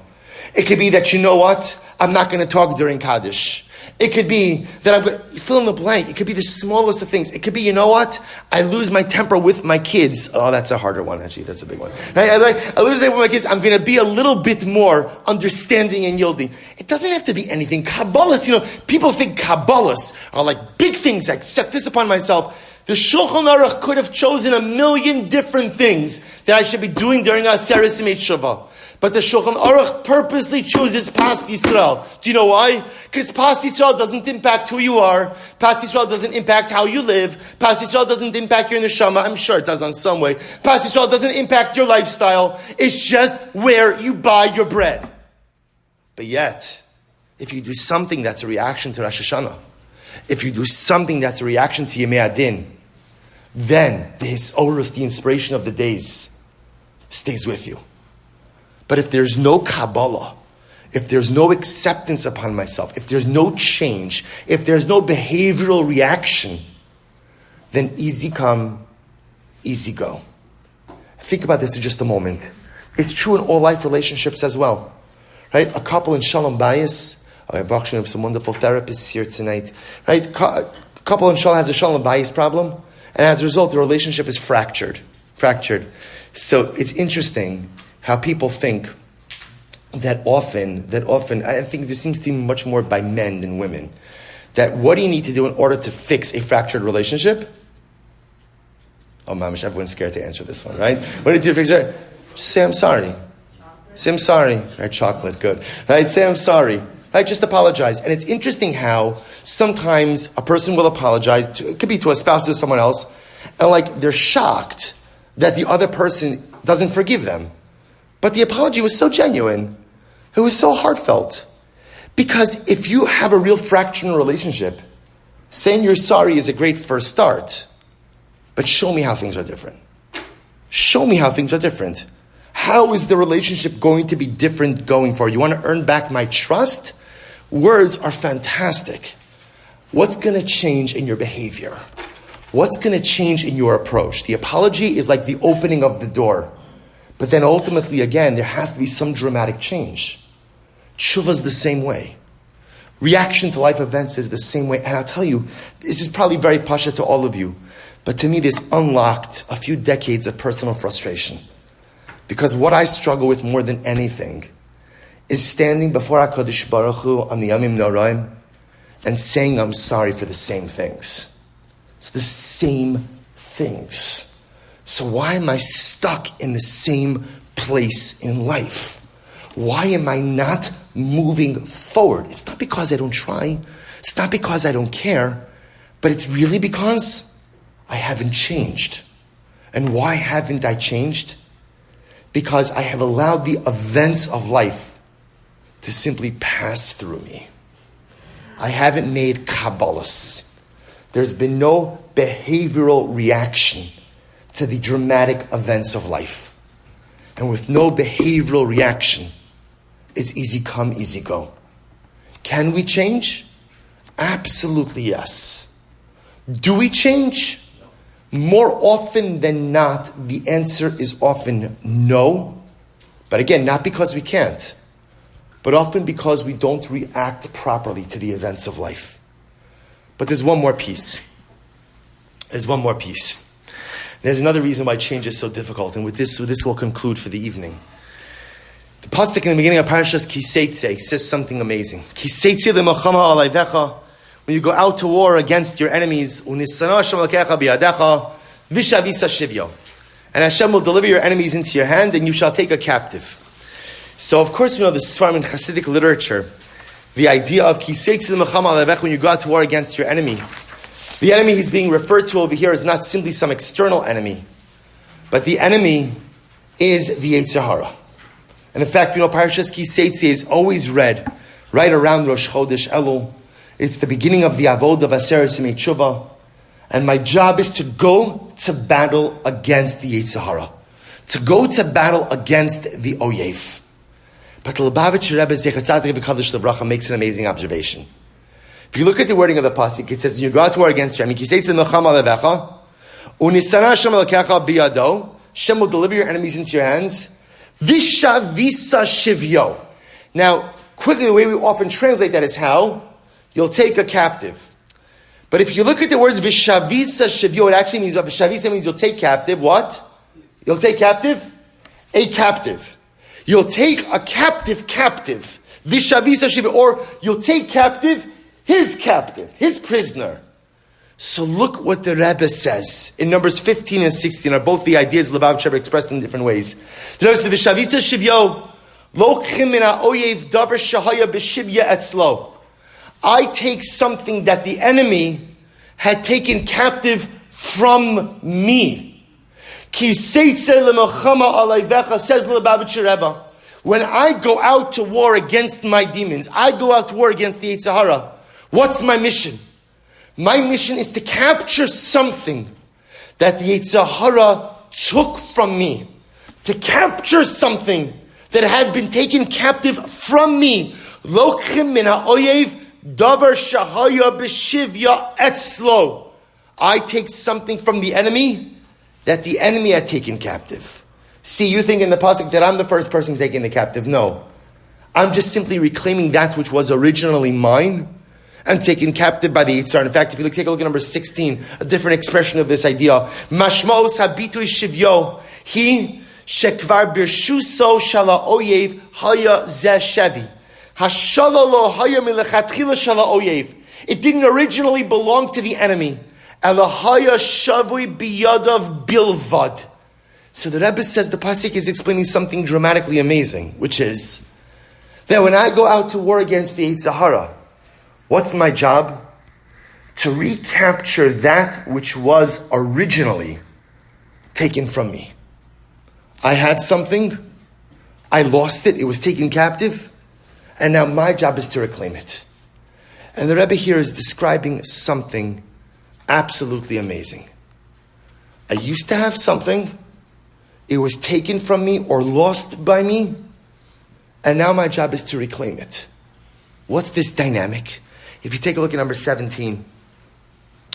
It could be that, you know what, I'm not going to talk during Kaddish. It could be that I'm going to fill in the blank. It could be the smallest of things. It could be, you know what, I lose my temper with my kids. Oh, that's a harder one, actually. That's a big one. Right? I lose it with my kids. I'm going to be a little bit more understanding and yielding. It doesn't have to be anything. Kabbalahs, people think Kabbalahs are like big things. I accept this upon myself. The Shulchan Aruch could have chosen a million different things that I should be doing during Aseret Yemei Shuva. But the Shulchan Aruch purposely chooses Pas Yisrael. Do you know why? Because Pas Yisrael doesn't impact who you are. Pas Yisrael doesn't impact how you live. Pas Yisrael doesn't impact your neshama. I'm sure it does on some way. Pas Yisrael doesn't impact your lifestyle. It's just where you buy your bread. But yet, if you do something that's a reaction to Rosh Hashanah, if you do something that's a reaction to Yemei Adin, then the Hisorus, the inspiration of the days, stays with you. But if there's no Kabbalah, if there's no acceptance upon myself, if there's no change, if there's no behavioral reaction, then easy come, easy go. Think about this for just a moment. It's true in all life relationships as well. Right? A couple in Shalom Bayis, I have some wonderful therapists here tonight. Right? A couple in Shalom has a Shalom Bayis problem, and as a result, the relationship is fractured. So it's interesting how people think that often, I think this seems to be much more by men than women, that what do you need to do in order to fix a fractured relationship? Oh, mamish, everyone's scared to answer this one, right? What do you do to fix it? Say I'm sorry. Say I'm sorry. Right, chocolate, good. Right, say I'm sorry. Right, just apologize. And it's interesting how sometimes a person will apologize, it could be to a spouse or someone else, and they're shocked that the other person doesn't forgive them. But the apology was so genuine. It was so heartfelt. Because if you have a real fracture in a relationship, saying you're sorry is a great first start. But show me how things are different. Show me how things are different. How is the relationship going to be different going forward? You want to earn back my trust? Words are fantastic. What's going to change in your behavior? What's going to change in your approach? The apology is like the opening of the door. But then ultimately, again, there has to be some dramatic change. Shuva is the same way. Reaction to life events is the same way. And I'll tell you, this is probably very pasha to all of you. But to me, this unlocked a few decades of personal frustration. Because what I struggle with more than anything is standing before HaKadosh Baruch Hu on the Yamim Noraim and saying I'm sorry for the same things. It's the same things. So why am I stuck in the same place in life? Why am I not moving forward? It's not because I don't try. It's not because I don't care. But it's really because I haven't changed. And why haven't I changed? Because I have allowed the events of life to simply pass through me. I haven't made Kabbalahs. There's been no behavioral reaction to the dramatic events of life. And with no behavioral reaction, it's easy come, easy go. Can we change? Absolutely yes. Do we change? More often than not, the answer is often no. But again, not because we can't, but often because we don't react properly to the events of life. But there's one more piece. There's another reason why change is so difficult, and with this we'll conclude for the evening. The pasuk in the beginning of Parashas Kiseitze says something amazing. Kiseitze le'machama alayvecha. When you go out to war against your enemies, unisana Hashem l'kecha biyadecha vishavisa shivyo. And Hashem will deliver your enemies into your hand, and you shall take a captive. So, of course, we know the Sfarim in Hasidic literature, the idea of Kiseitze le'machama alayvecha, when you go out to war against your enemy. The enemy he's being referred to over here is not simply some external enemy, but the enemy is the Yetzer Hara. And in fact, Parashas Kiseitze is always read right around Rosh Chodesh Elul. It's the beginning of the Avod of Aseret Yemei Shuva. And my job is to go to battle against the Yetzer Hara, to go to battle against the Oyev. But the Lubavitcher Rebbe Zecher Tzadik V'Kadosh L'Bracha makes an amazing observation. If you look at the wording of the pasuk, it says, "You go out to war against your enemy. Kiseitze le'machama levecha, unisana Hashem lekecha biyado." Hashem will deliver your enemies into your hands. Vishavisa shivyo. Now, quickly, the way we often translate that is how? You'll take a captive. But if you look at the words Vishavisa Shivyo, it actually means, Vishavisa means you'll take captive, what? You'll take captive? A captive. You'll take a captive. Vishavisa Shivyo, or you'll take captive, his prisoner. So look what the Rebbe says in Numbers 15 and 16 are both the ideas of Lubavitcher expressed in different ways. The Rebbe says, Vishavisa Shivyo, Lochim min ha'oyev davar shahaya b'shivya etzlo. I take something that the enemy had taken captive from me. Ki seitze lemachama alayvecha, says the Lubavitcher Rebbe. When I go out to war against my demons, I go out to war against the Yetzer Hara. What's my mission? My mission is to capture something that the Yetzer Hara took from me. To capture something that had been taken captive from me. Lochim min ha'oyev davar shahaya b'shivya etzlo. I take something from the enemy that the enemy had taken captive. See, you think in the pasuk that I'm the first person taking the captive. No. I'm just simply reclaiming that which was originally mine and taken captive by the Yitzhar. In fact, if you take a look at number 16, a different expression of this idea. Mashmos habitui shivyo. He shekvar birshuso shala oyev haya zeh shevi. Hashalalo haya milechatchila shala oyev. It didn't originally belong to the enemy. Elahaya shavui biyadav bilvad. So the Rebbe says the pasuk is explaining something dramatically amazing, which is that when I go out to war against the Yetzer Hara, what's my job? To recapture that which was originally taken from me. I had something, I lost it, it was taken captive, and now my job is to reclaim it. And the Rebbe here is describing something absolutely amazing. I used to have something, it was taken from me or lost by me, and now my job is to reclaim it. What's this dynamic? If you take a look at number 17,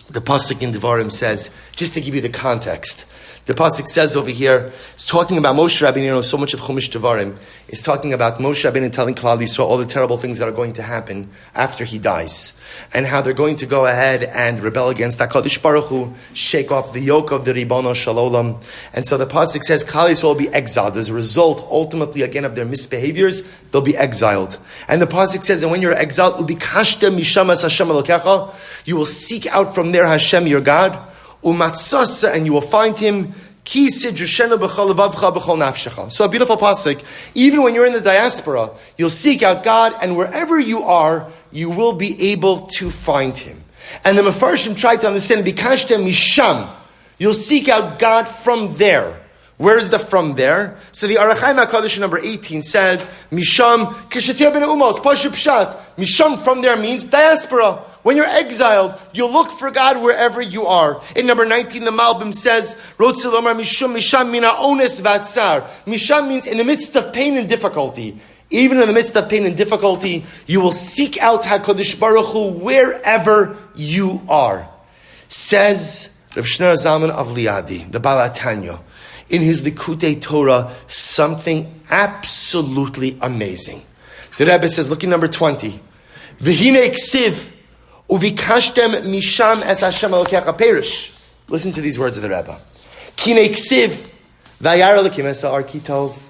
the pasuk in Devarim says, just to give you the context, the pasuk says over here, it's talking about Moshe Rabbeinu, so much of Chumash Devarim, is talking about Moshe Rabbeinu telling Klal Yisrael all the terrible things that are going to happen after he dies, and how they're going to go ahead and rebel against HaKadosh Baruch Hu, shake off the yoke of the Ribono Shel Olam. And so the pasuk says, Klal Yisrael will be exiled. As a result, ultimately, again, of their misbehaviors, they'll be exiled. And the pasuk says, and when you're exiled, ubikashtem misham es Hashem Elokecha, you will seek out from there Hashem, your God, umatzasa, and you will find him. So a beautiful pasuk. Even when you're in the diaspora, you'll seek out God, and wherever you are, you will be able to find him. And the Mefarshim try to understand, Bikashtem misham, you'll seek out God from there. Where's the from there? So the Arachai HaKadosh number 18 says, Misham kishatir ben umos, pashup pshat. Misham from there means diaspora. When you're exiled, you'll look for God wherever you are. In number 19, the Malbim says, Rotzilomar Misham mina ones vatsar. Misham means in the midst of pain and difficulty. Even in the midst of pain and difficulty, you will seek out HaKadosh Baruch Hu wherever you are. Says Reb Shneur Zalman of Liadi, the Baal HaTanya, in his Likutei Torah, something absolutely amazing. The Rebbe says, look at number 20. V'hine ksiv uvikashtem misham es Hashem Elokecha perish. Listen to these words of the Rebbe. Kine ksiv vayar Elokim es ha'ar kitov.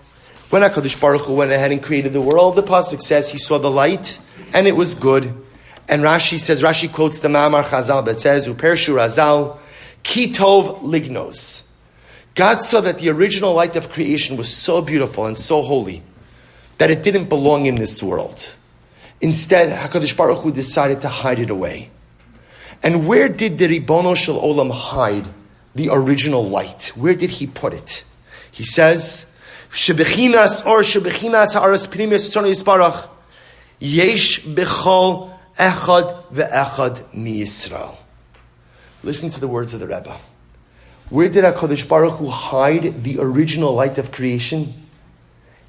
When HaKadosh Baruch Hu went ahead and created the world, the pasuk says he saw the light and it was good. And Rashi quotes the Ma'amar Chazal that says, Upershu Razal, kitov lignos. God saw that the original light of creation was so beautiful and so holy that it didn't belong in this world. Instead, HaKadosh Baruch Hu decided to hide it away. And where did the Ribono Shel Olam hide the original light? Where did he put it? He says, Shebechinas or Shebechinas ha'aras pnimis tzonu yisparach yesh bechol echad ve'echad mi Yisrael. Listen to the words of the Rebbe. Where did HaKadosh Baruch Hu hide the original light of creation?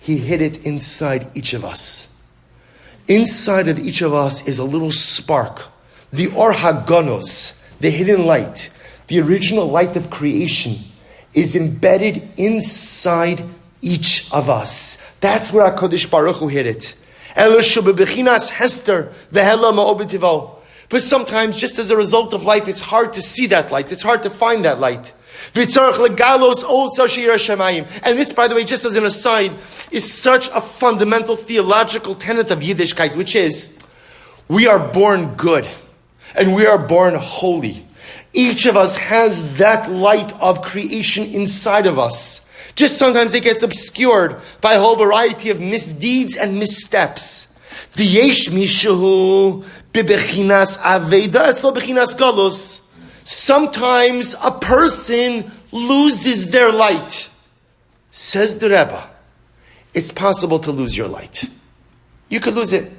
He hid it inside each of us. Inside of each of us is a little spark. The Or HaGanos, the hidden light, the original light of creation, is embedded inside each of us. That's where HaKadosh Baruch Hu hid it. But sometimes, just as a result of life, it's hard to see that light. It's hard to find that light. And this, by the way, just as an aside, is such a fundamental theological tenet of Yiddishkeit, which is, we are born good, and we are born holy. Each of us has that light of creation inside of us. Just sometimes it gets obscured by a whole variety of misdeeds and missteps. Sometimes a person loses their light. Says the Rebbe, it's possible to lose your light. You could lose it.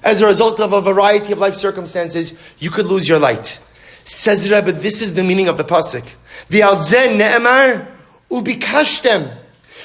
As a result of a variety of life circumstances, you could lose your light. Says the Rebbe, this is the meaning of the pasuk. V'alzeh ne'emar ubikashtem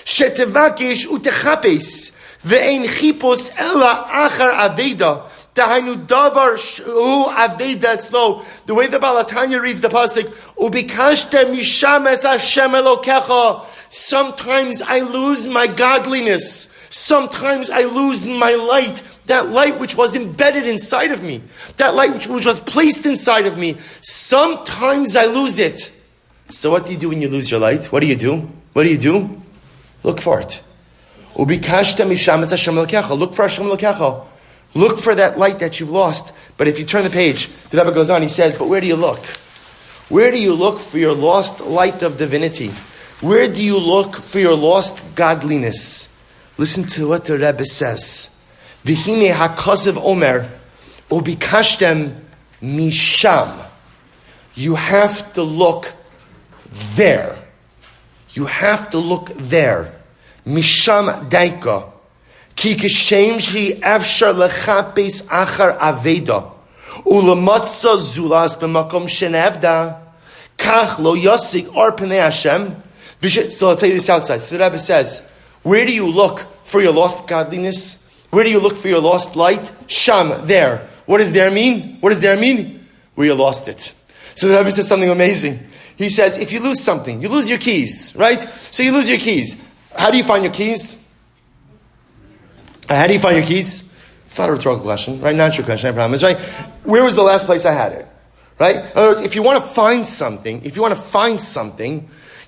shetevakesh utechapes ve'ein chipos ela achar aveda dahainu davar shu aveda etzlo. The way the Baal HaTanya reads the pasuk, ubikashtem misham es Hashem Elokecha. Sometimes I lose my godliness. Sometimes I lose my light. That light which was embedded inside of me. That light which was placed inside of me. Sometimes I lose it. So what do you do when you lose your light? What do you do? What do you do? Look for it. Look for Hashem Elokecha. Look for that light that you've lost. But if you turn the page, the Rebbe goes on, he says, but where do you look? Where do you look for your lost light of divinity? Where do you look for your lost godliness? Listen to what the Rebbe says. V'hine hakazev omer, ubikashtem misham. You have to look there. You have to look there. Misham daika. Ki kishem shri efshar lechapes achar aveda. Ulamatza zulas b'makom shenevda. Kach lo yasig or p'nei Hashem. So I'll tell you this outside. So the Rebbe says, where do you look for your lost godliness? Where do you look for your lost light? Sham, there. What does there mean? What does there mean? Where you lost it. So the Rebbe says something amazing. He says, if you lose something, you lose your keys, right? So you lose your keys. How do you find your keys? How do you find your keys? It's not a rhetorical question, right? Not a true question, I promise, right? Where was the last place I had it? Right? In other words, if you want to find something,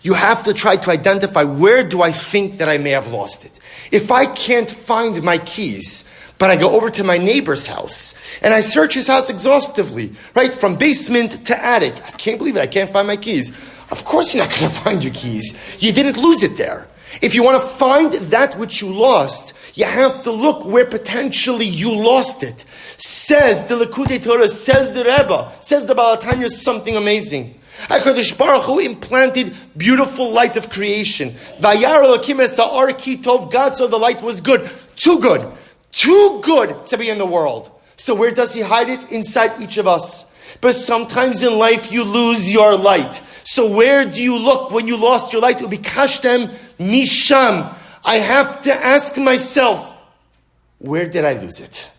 you have to try to identify, where do I think that I may have lost it? If I can't find my keys, but I go over to my neighbor's house, and I search his house exhaustively, right, from basement to attic, I can't believe it, I can't find my keys. Of course you're not going to find your keys. You didn't lose it there. If you want to find that which you lost, you have to look where potentially you lost it. Says the Likutei Torah, says the Rebbe, says the Baal HaTanya, something amazing. HaKadosh Baruch Hu implanted beautiful light of creation. Vayar Elokim es ha'or ki tov. God saw the light was good. Too good to be in the world. So where does He hide it? Inside each of us. But sometimes in life you lose your light. So where do you look when you lost your light? It will be kashtem misham. I have to ask myself, where did I lose it?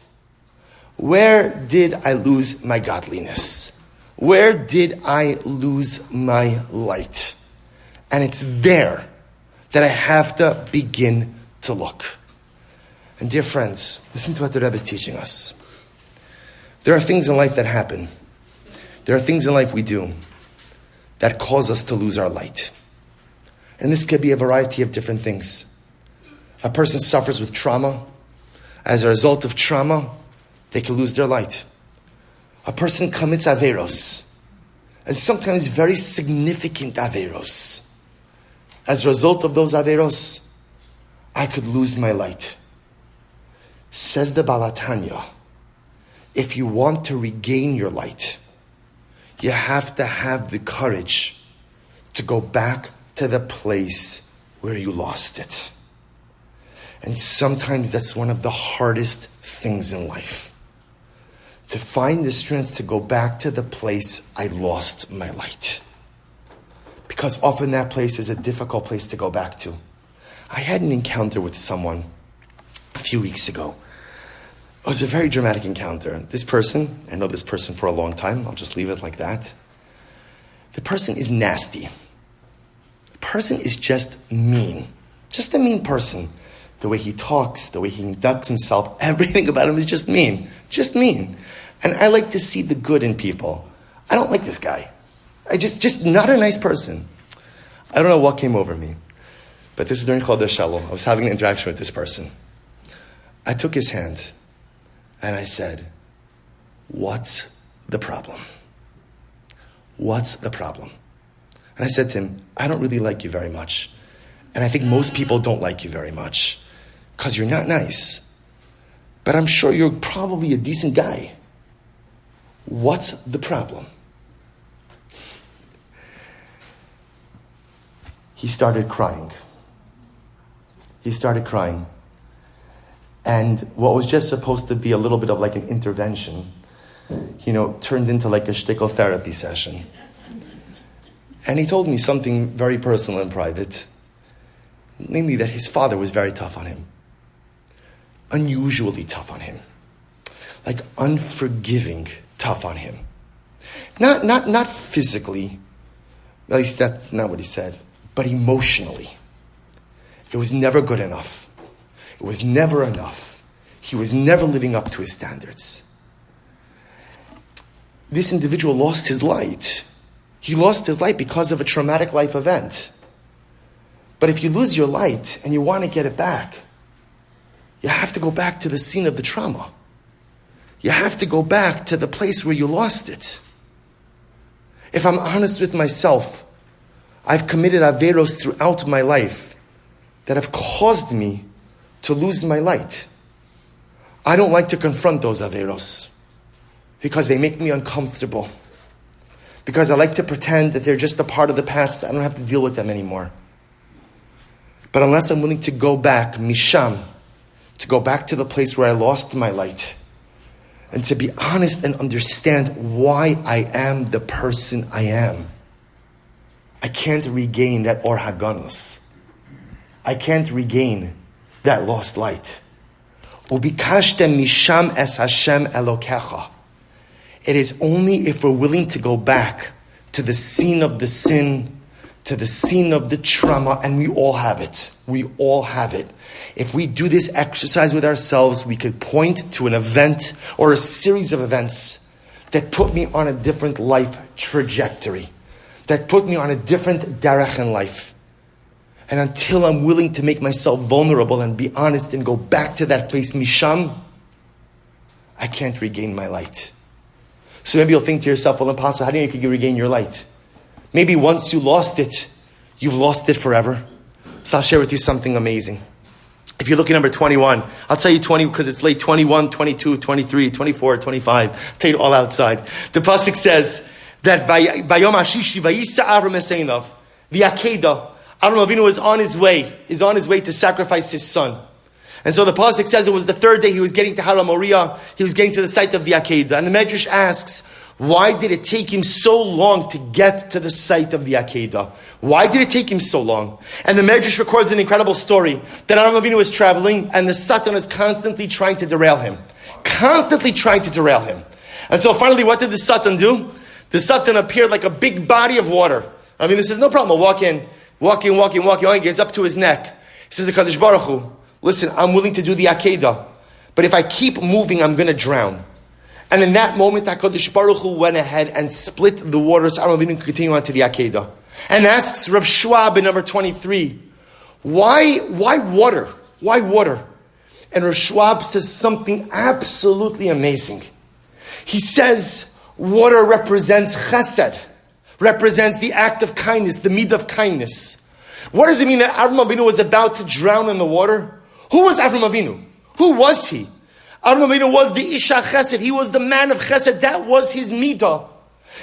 Where did I lose my godliness? Where did I lose my light? And it's there that I have to begin to look. And dear friends, listen to what the Rebbe is teaching us. There are things in life that happen. There are things in life we do that cause us to lose our light. And this could be a variety of different things. A person suffers with trauma. As a result of trauma, they can lose their light. A person commits averos, and sometimes very significant averos. As a result of those averos, I could lose my light. Says the Baal HaTanya, if you want to regain your light, you have to have the courage to go back to the place where you lost it. And sometimes that's one of the hardest things in life. To find the strength to go back to the place I lost my light. Because often that place is a difficult place to go back to. I had an encounter with someone a few weeks ago. It was a very dramatic encounter. This person, I know this person for a long time, I'll just leave it like that. The person is nasty. The person is just mean. Just a mean person. the way he talks, the way he conducts himself, everything about him is just mean. Just mean. And I like to see the good in people. I don't like this guy. I just not a nice person. I don't know what came over me. But this is during Chodesh Shalom. I was having an interaction with this person. I took his hand and I said, what's the problem? What's the problem? And I said to him, I don't really like you very much. And I think most people don't like you very much because you're not nice. But I'm sure you're probably a decent guy. What's the problem? He started crying. And what was just supposed to be a little bit of like an intervention, turned into like a shtickle therapy session. And he told me something very personal and private. Namely that his father was very tough on him. Unusually tough on him. Like unforgiving tough on him. Not physically, at least that's not what he said, but emotionally. It was never good enough. It was never enough. He was never living up to his standards. This individual lost his light. He lost his light because of a traumatic life event. But if you lose your light and you want to get it back, you have to go back to the scene of the trauma. You have to go back to the place where you lost it. If I'm honest with myself, I've committed averos throughout my life that have caused me to lose my light. I don't like to confront those averos because they make me uncomfortable. Because I like to pretend that they're just a part of the past, that I don't have to deal with them anymore. But unless I'm willing to go back, misham, to go back to the place where I lost my light, and to be honest and understand why I am the person I am, I can't regain that or haganus. I can't regain that lost light. Ubikashtem misham es Hashem elokecha. It is only if we're willing to go back to the scene of the sin, to the scene of the trauma, and we all have it. We all have it. If we do this exercise with ourselves, we could point to an event or a series of events that put me on a different life trajectory, that put me on a different derech in life. And until I'm willing to make myself vulnerable and be honest and go back to that place, misham, I can't regain my light. So maybe you'll think to yourself, well, Apostle, how do you think you regain your light? Maybe once you lost it, you've lost it forever. So I'll share with you something amazing. If you look at number 21, I'll tell you 20 because it's late, 21, 22, 23, 24, 25. I'll tell you all outside. The pasuk says that Bayom Hashishi Vayisa Avram Eseinav, the Akedah, Avram Avinu is on his way to sacrifice his son. And so the pasuk says it was the third day he was getting to Har Moriah, he was getting to the site of the Akedah. And the Medrash asks, why did it take him so long to get to the site of the Akedah? Why did it take him so long? And the Medrash records an incredible story that Avram Avinu was traveling and the Satan is constantly trying to derail him. Until finally, what did the Satan do? The Satan appeared like a big body of water. Avinu says, no problem, I'll walk in, gets up to his neck. He says, HaKadosh Baruch Hu, listen, I'm willing to do the Akedah, but if I keep moving, I'm going to drown. And in that moment, HaKadosh Baruch Hu went ahead and split the water so Avram Avinu could continue on to the Akedah. And asks Rav Shuva in number 23, why water? Why water? And Rav Shuva says something absolutely amazing. He says, water represents chesed, represents the act of kindness, the midah of kindness. What does it mean that Avram Avinu was about to drown in the water? Who was Avram Avinu? Who was he? Avram Avinu was the Isha Chesed. He was the man of Chesed. That was his midah.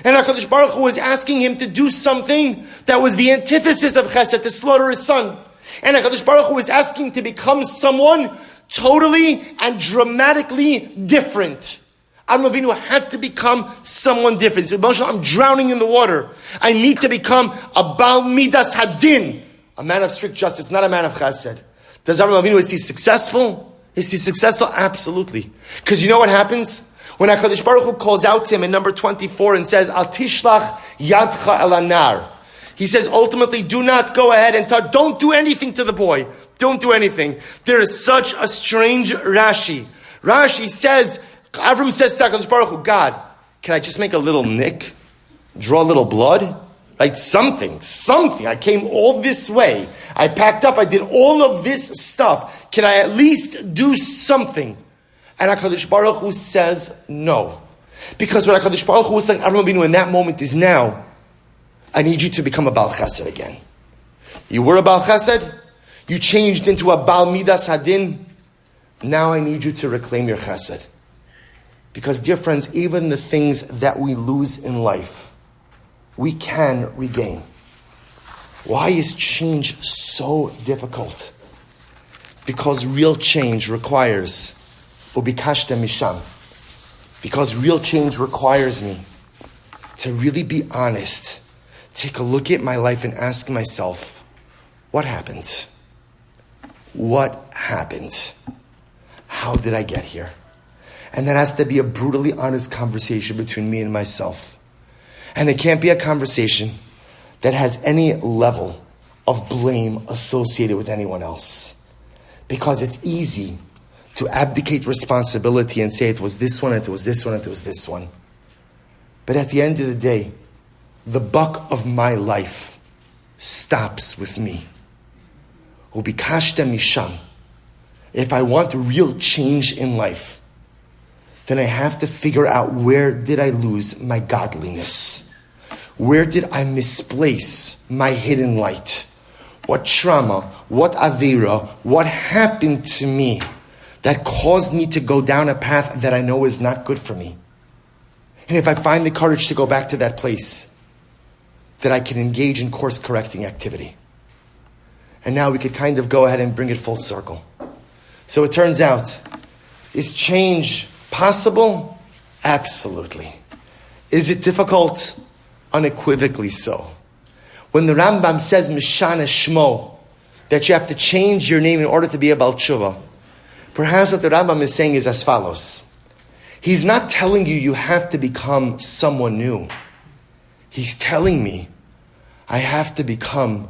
And HaKadosh Baruch Hu was asking him to do something that was the antithesis of Chesed, to slaughter his son. And HaKadosh Baruch Hu was asking him to become someone totally and dramatically different. Avram Avinu had to become someone different. He said, Moshe, I'm drowning in the water. I need to become a Baal Midas Hadin, a man of strict justice, not a man of Chesed. Does Avram Avinu, is he successful? Is he successful? Absolutely. Because you know what happens? When HaKadosh Baruch Hu calls out to him in number 24 and says, Al tishlach yadcha el anar. He says, ultimately, do not go ahead and talk. Don't do anything to the boy. Don't do anything. There is such a strange Rashi. Rashi says, Avram says to HaKadosh Baruch Hu, God, can I just make a little nick? Draw a little blood? Like something. I came all this way. I packed up. I did all of this stuff. Can I at least do something? And HaKadosh Baruch Hu says no. Because what HaKadosh Baruch Hu was telling Avram Avinu in that moment is now, I need you to become a Baal Chesed again. You were a Baal Chesed. You changed into a Baal Midas Hadin. Now I need you to reclaim your Chesed. Because, dear friends, even the things that we lose in life, we can regain. Why is change so difficult? Because real change requires ubikashta misham. Because real change requires me to really be honest, take a look at my life and ask myself, what happened? What happened? How did I get here? And that has to be a brutally honest conversation between me and myself. And it can't be a conversation that has any level of blame associated with anyone else. Because it's easy to abdicate responsibility and say it was this one, and it was this one, and it was this one. But at the end of the day, the buck of my life stops with me. Ubikashta misham. If I want real change in life, then I have to figure out, where did I lose my godliness? Where did I misplace my hidden light? What trauma, what avera, what happened to me that caused me to go down a path that I know is not good for me? And if I find the courage to go back to that place, that I can engage in course correcting activity. And now we could kind of go ahead and bring it full circle. So it turns out, is change possible? Absolutely. Is it difficult? Unequivocally so. When the Rambam says Mishana Shmo, that you have to change your name in order to be a Baal Tshuva, perhaps what the Rambam is saying is as follows. He's not telling you you have to become someone new. He's telling me I have to become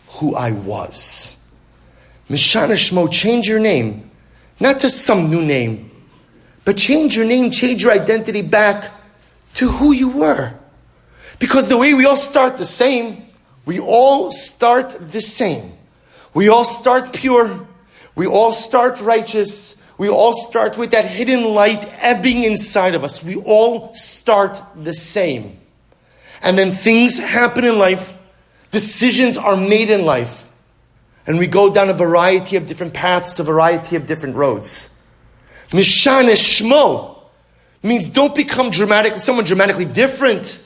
who I was. Mishana Shmo, change your name. Not to some new name, but change your name, change your identity back to who you were. Because the way we all start the same, we all start the same. We all start pure. We all start righteous. We all start with that hidden light ebbing inside of us. We all start the same. And then things happen in life. Decisions are made in life. And we go down a variety of different paths, a variety of different roads. Mishane Shmo means don't become someone dramatically different,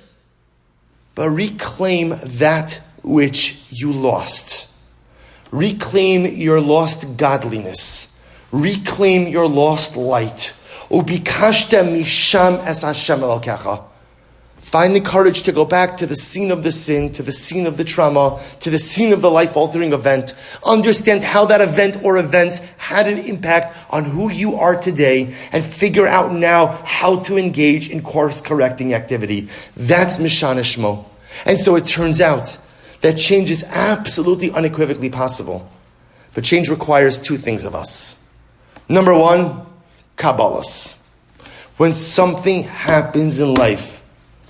but reclaim that which you lost. Reclaim your lost godliness. Reclaim your lost light. Ubikashta misham es Hashem elokecha. Find the courage to go back to the scene of the sin, to the scene of the trauma, to the scene of the life-altering event. Understand how that event or events had an impact on who you are today, and figure out now how to engage in course-correcting activity. That's Mishana Shmo. And so it turns out that change is absolutely unequivocally possible. But change requires two things of us. Number one, Kabbalahs. When something happens in life,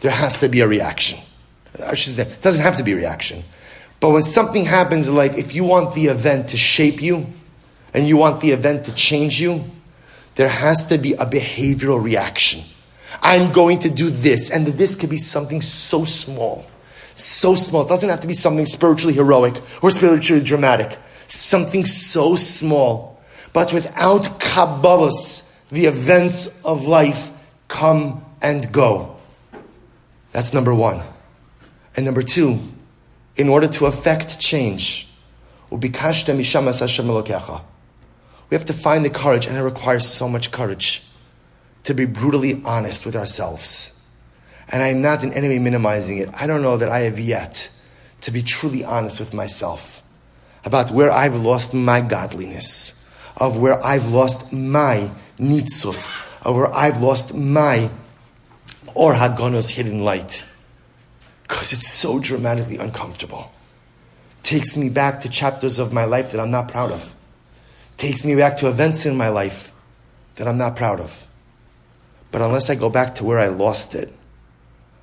there has to be a reaction. I should say, it doesn't have to be a reaction. But when something happens in life, if you want the event to shape you, and you want the event to change you, there has to be a behavioral reaction. I'm going to do this, and this could be something so small. So small. It doesn't have to be something spiritually heroic or spiritually dramatic. Something so small. But without Kabbalahs, the events of life come and go. That's number one. And number two, in order to affect change, we have to find the courage, and it requires so much courage, to be brutally honest with ourselves. And I'm not in any way minimizing it. I don't know that I have yet to be truly honest with myself about where I've lost my godliness, of where I've lost my nitzutz, of where I've lost my or Hagonos hidden light. Because it's so dramatically uncomfortable takes me back to chapters of my life that I'm not proud of. Takes me back to events in my life that I'm not proud of. But unless I go back to where I lost it,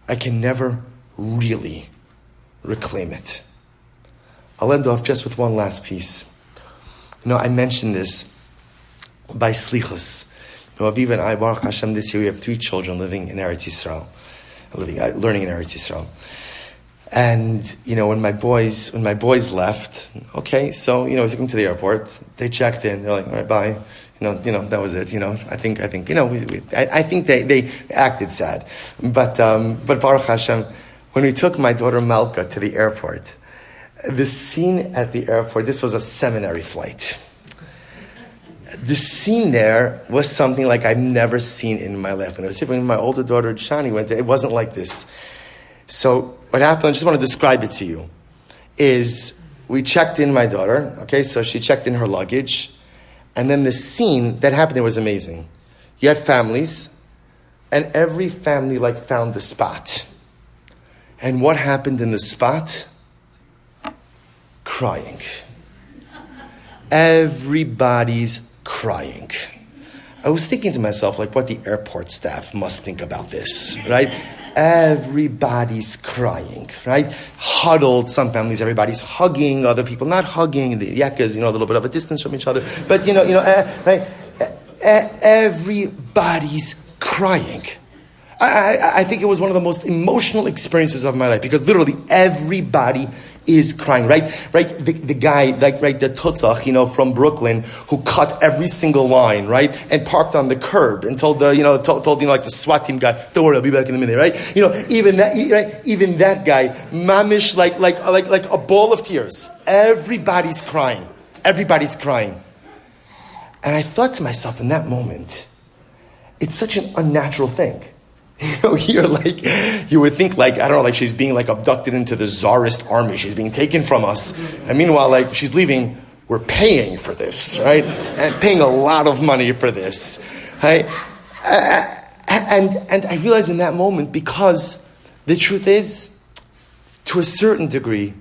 I can never really reclaim it. I'll end off just with one last piece. I mentioned this by Slichus. Aviva and I, Baruch Hashem, this year we have 3 children living in Eretz Yisrael, learning in Eretz Yisrael. And, when my boys left, okay, so, we took them to the airport, they checked in, they're like, all right, bye. That was it. I think they acted sad. But Baruch Hashem, when we took my daughter Malka to the airport, the scene at the airport, this was a seminary flight. The scene there was something like I've never seen in my life. When my older daughter Shani went there, it wasn't like this. So what happened, I just want to describe it to you, is we checked in my daughter, okay, so she checked in her luggage, and then the scene that happened there was amazing. You had families, and every family found the spot. And what happened in the spot? Crying. Everybody's crying. I was thinking to myself, what the airport staff must think about this, right? Everybody's crying, right? Huddled, some families, everybody's hugging, other people not hugging, the yakas, a little bit of a distance from each other. But, right? Everybody's crying. I think it was one of the most emotional experiences of my life because literally everybody is crying, right? The guy, the tutzach, from Brooklyn, who cut every single line, right, and parked on the curb and told the SWAT team guy, "Don't worry, I'll be back in a minute," right? Even that guy, mamish, like a ball of tears. Everybody's crying. Everybody's crying. And I thought to myself in that moment, it's such an unnatural thing. Here, you would think, I don't know, she's being, abducted into the czarist army. She's being taken from us. And meanwhile, she's leaving. We're paying for this, right? And paying a lot of money for this, right? And I realized in that moment, because the truth is, to a certain degree,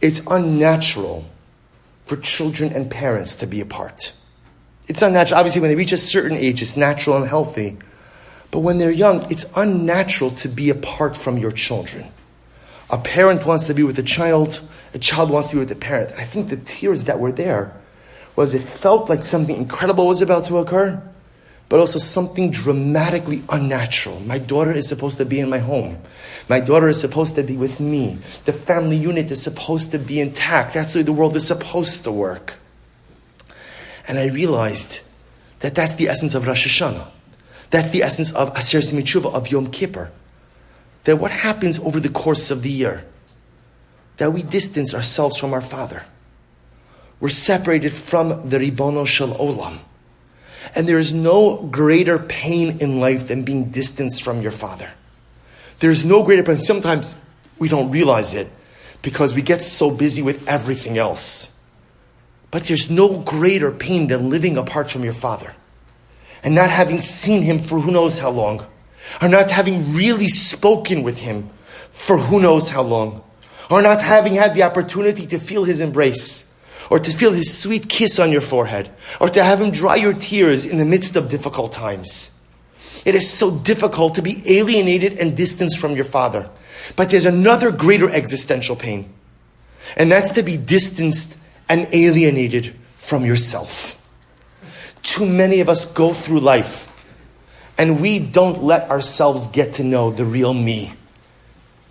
it's unnatural for children and parents to be apart. It's unnatural. Obviously, when they reach a certain age, it's natural and healthy. But when they're young, it's unnatural to be apart from your children. A parent wants to be with a child wants to be with the parent. And I think the tears that were there was it felt like something incredible was about to occur, but also something dramatically unnatural. My daughter is supposed to be in my home. My daughter is supposed to be with me. The family unit is supposed to be intact. That's the way the world is supposed to work. And I realized that that's the essence of Rosh Hashanah. That's the essence of Aser Simei Tshuva, of Yom Kippur. That what happens over the course of the year, that we distance ourselves from our Father. We're separated from the Ribono Shel Olam. And there is no greater pain in life than being distanced from your Father. There is no greater pain. Sometimes we don't realize it because we get so busy with everything else. But there's no greater pain than living apart from your Father. And not having seen him for who knows how long. Or not having really spoken with him for who knows how long. Or not having had the opportunity to feel his embrace. Or to feel his sweet kiss on your forehead. Or to have him dry your tears in the midst of difficult times. It is so difficult to be alienated and distanced from your Father. But there's another greater existential pain. And that's to be distanced and alienated from yourself. Too many of us go through life and we don't let ourselves get to know the real me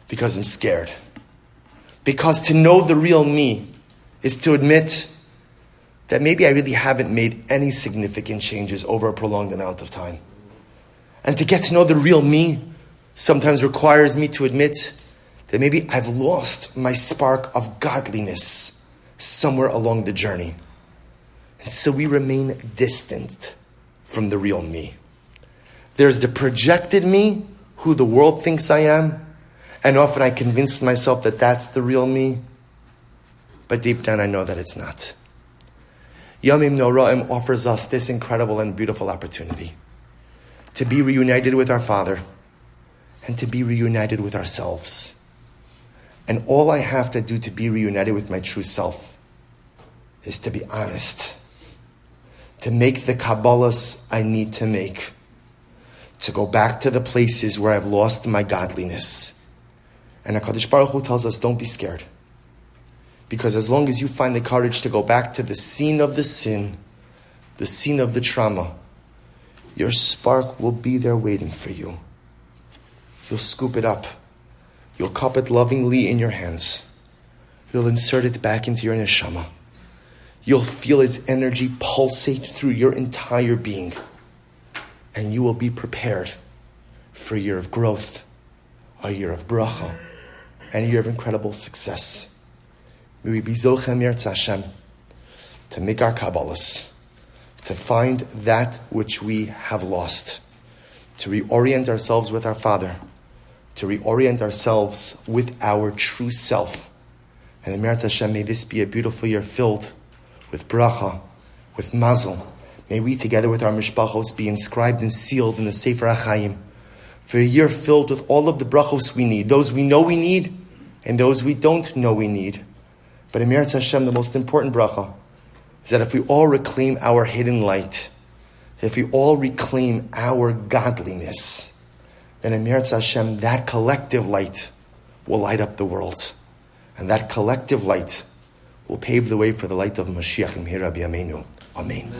because I'm scared. Because to know the real me is to admit that maybe I really haven't made any significant changes over a prolonged amount of time. And to get to know the real me sometimes requires me to admit that maybe I've lost my spark of godliness somewhere along the journey. And so we remain distant from the real me. There's the projected me, who the world thinks I am, and often I convince myself that that's the real me, but deep down I know that it's not. Yomim Noraim offers us this incredible and beautiful opportunity to be reunited with our Father and to be reunited with ourselves. And all I have to do to be reunited with my true self is to be honest, to make the Kabbalahs I need to make, to go back to the places where I've lost my godliness. And HaKadosh Baruch Hu tells us, don't be scared. Because as long as you find the courage to go back to the scene of the sin, the scene of the trauma, your spark will be there waiting for you. You'll scoop it up. You'll cup it lovingly in your hands. You'll insert it back into your neshama. You'll feel its energy pulsate through your entire being. And you will be prepared for a year of growth, a year of bracha, and a year of incredible success. May we be zochem Yirtzeh Hashem to make our Kabbalahs, to find that which we have lost, to reorient ourselves with our Father, to reorient ourselves with our true self. And Yirtzeh Hashem, may this be a beautiful year filled with bracha, with mazel. May we, together with our mishpachos, be inscribed and sealed in the Sefer HaChaim for a year filled with all of the brachos we need, those we know we need and those we don't know we need. But in Yirtzeh Hashem, the most important bracha is that if we all reclaim our hidden light, if we all reclaim our godliness, then in Yirtzeh Hashem, that collective light will light up the world. And that collective light will pave the way for the light of Mashiach Imhira B'Yameinu. Amen.